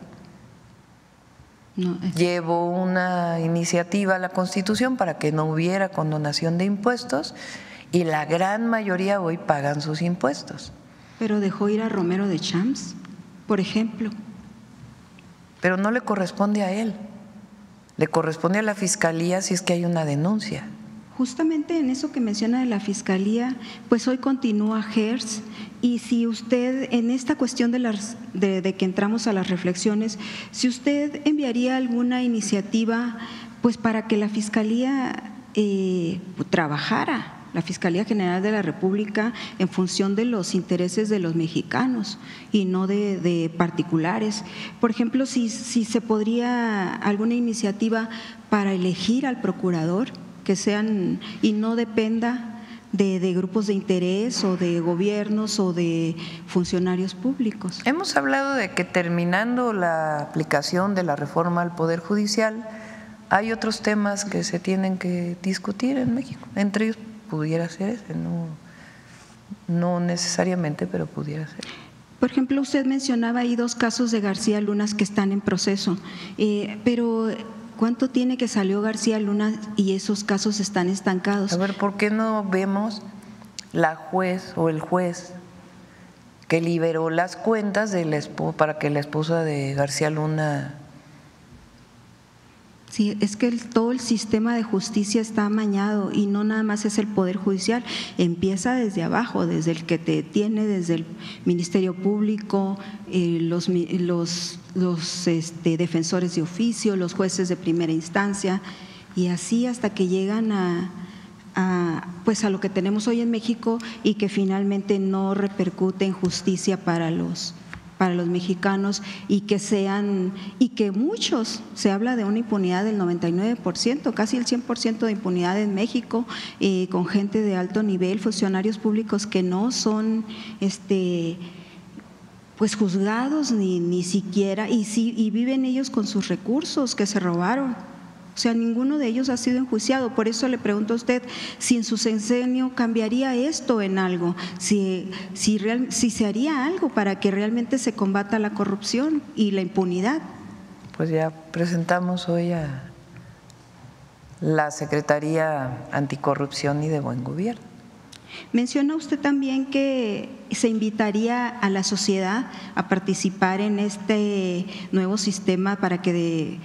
No, Llevó una iniciativa a la Constitución para que no hubiera condonación de impuestos y la gran mayoría hoy pagan sus impuestos. Pero dejó ir a Romero de Champs, por ejemplo. Pero no le corresponde a él, le corresponde a la Fiscalía si es que hay una denuncia. Justamente en eso que menciona de la Fiscalía, pues hoy continúa GERS, y si usted, en esta cuestión de que entramos a las reflexiones, si usted enviaría alguna iniciativa pues para que la Fiscalía trabajara, la Fiscalía General de la República, en función de los intereses de los mexicanos y no de particulares. Por ejemplo, si se podría alguna iniciativa para elegir al procurador, que sean y no dependa de grupos de interés o de gobiernos o de funcionarios públicos. Hemos hablado de que terminando la aplicación de la reforma al Poder Judicial, hay otros temas que se tienen que discutir en México. Entre ellos pudiera ser ese, no necesariamente, pero pudiera ser. Por ejemplo, usted mencionaba ahí 2 casos de García Luna que están en proceso, pero ¿cuánto tiene que salió García Luna y esos casos están estancados? A ver, ¿por qué no vemos la juez o el juez que liberó las cuentas para que la esposa de García Luna? Sí, es que todo el sistema de justicia está amañado y no nada más es el Poder Judicial, empieza desde abajo, desde el que te tiene, desde el Ministerio Público, los defensores de oficio, los jueces de primera instancia y así hasta que llegan pues a lo que tenemos hoy en México y que finalmente no repercute en justicia para los mexicanos y que muchos, se habla de una impunidad del 99%, casi el 100% de impunidad en México, con gente de alto nivel, funcionarios públicos que no son pues juzgados ni siquiera, y viven ellos con sus recursos que se robaron. O sea, ninguno de ellos ha sido enjuiciado. Por eso le pregunto a usted si en su sexenio cambiaría esto en algo, si se haría algo para que realmente se combata la corrupción y la impunidad. Pues ya presentamos hoy a la Secretaría Anticorrupción y de Buen Gobierno. Menciona usted también que se invitaría a la sociedad a participar en este nuevo sistema para que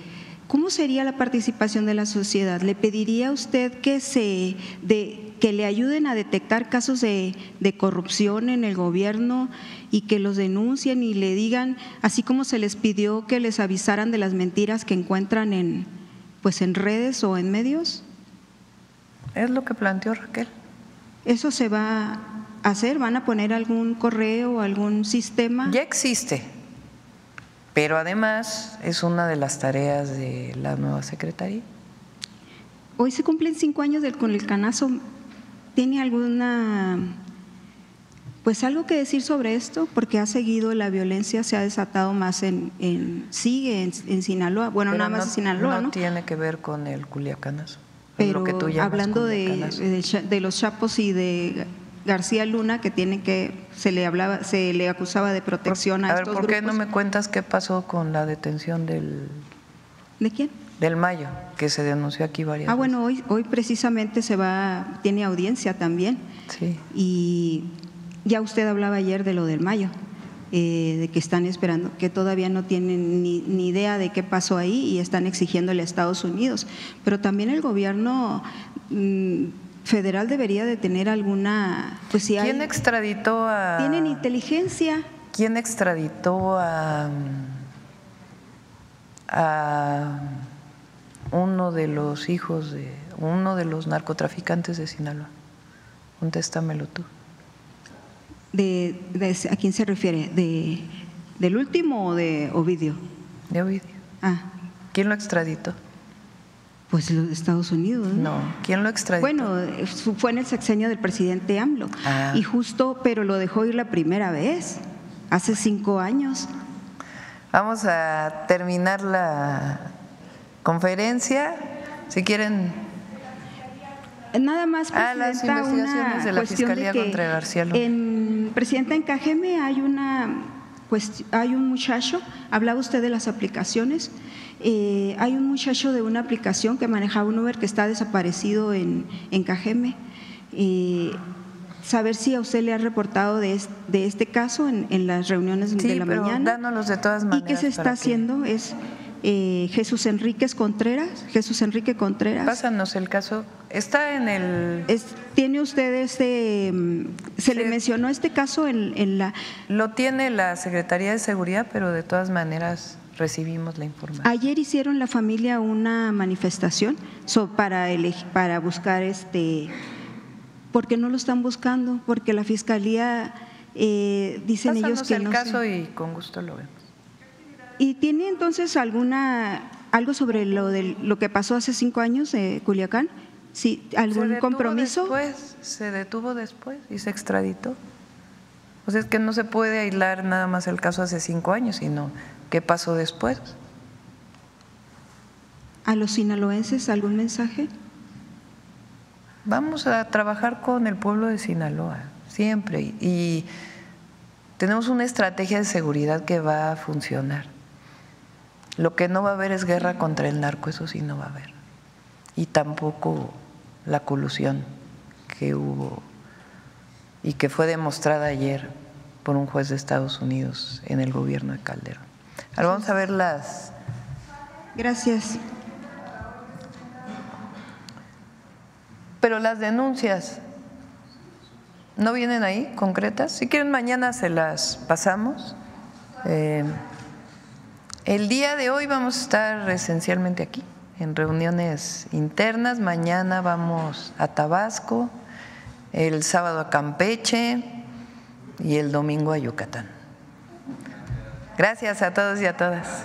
¿cómo sería la participación de la sociedad? ¿Le pediría a usted que le ayuden a detectar casos de corrupción en el gobierno y que los denuncien y le digan, así como se les pidió que les avisaran de las mentiras que encuentran en redes o en medios? Es lo que planteó Raquel. ¿Eso se va a hacer? ¿Van a poner algún correo o algún sistema? Ya existe. Pero además es una de las tareas de la nueva Secretaría. Hoy se cumplen 5 años con el canazo. ¿Tiene alguna, algo que decir sobre esto? Porque ha seguido la violencia, se ha desatado más sigue en Sinaloa. Bueno, pero nada más en Sinaloa, ¿no? No tiene que ver con el culiacanazo. Pero lo que tú llamas hablando de los Chapos y de García Luna, que se le acusaba de protección a estos grupos. ¿Por qué no me cuentas qué pasó con la detención ¿De quién? Del Mayo, que se denunció aquí varias veces? Bueno, hoy precisamente tiene audiencia también. Sí. Y ya usted hablaba ayer de lo del Mayo, de que están esperando, que todavía no tienen ni idea de qué pasó ahí y están exigiéndole a Estados Unidos. Pero también el gobierno federal debería de tener alguna… ¿Quién extraditó a… ¿Tienen inteligencia? ¿Quién extraditó a uno de los hijos de uno de los narcotraficantes de Sinaloa? Contéstamelo tú. ¿A quién se refiere? ¿Del último o de Ovidio? De Ovidio. Ah. ¿Quién lo extraditó? Pues los Estados Unidos. No, ¿quién lo extraditó? Bueno, fue en el sexenio del presidente AMLO. Y justo, pero lo dejó ir la primera vez, hace 5 años. Vamos a terminar la conferencia. Si quieren. Nada más, presidenta, las investigaciones de la Fiscalía contra García Luna. Presidenta, en Cajeme hay un muchacho, hablaba usted de las aplicaciones, hay un muchacho de una aplicación que manejaba un Uber que está desaparecido en Cajeme. Saber si a usted le ha reportado de este caso en las reuniones de la mañana. Sí, dánoslos de todas maneras. ¿Y qué se está haciendo? Es Jesús Enrique Contreras. Pásanos el caso. Está en el… ¿Tiene usted se le mencionó este caso en la… Lo tiene la Secretaría de Seguridad, pero de todas maneras recibimos la información. Ayer hicieron la familia una manifestación para buscar ¿por qué no lo están buscando? Porque la Fiscalía dicen ellos que el no caso y con gusto lo vemos. ¿Y tiene entonces algo sobre lo que pasó hace 5 años de Culiacán? ¿Sí, algún compromiso? Se detuvo después y se extraditó. O sea, es que no se puede aislar nada más el caso hace 5 años, sino qué pasó después. ¿A los sinaloenses algún mensaje? Vamos a trabajar con el pueblo de Sinaloa, siempre, y tenemos una estrategia de seguridad que va a funcionar. Lo que no va a haber es guerra contra el narco, eso sí no va a haber. Y tampoco la colusión que hubo y que fue demostrada ayer por un juez de Estados Unidos en el gobierno de Calderón. Ahora vamos a ver las… Gracias. Pero las denuncias no vienen ahí concretas. Si quieren mañana se las pasamos. El día de hoy vamos a estar esencialmente aquí en reuniones internas. Mañana vamos a Tabasco, el sábado a Campeche y el domingo a Yucatán. Gracias a todos y a todas.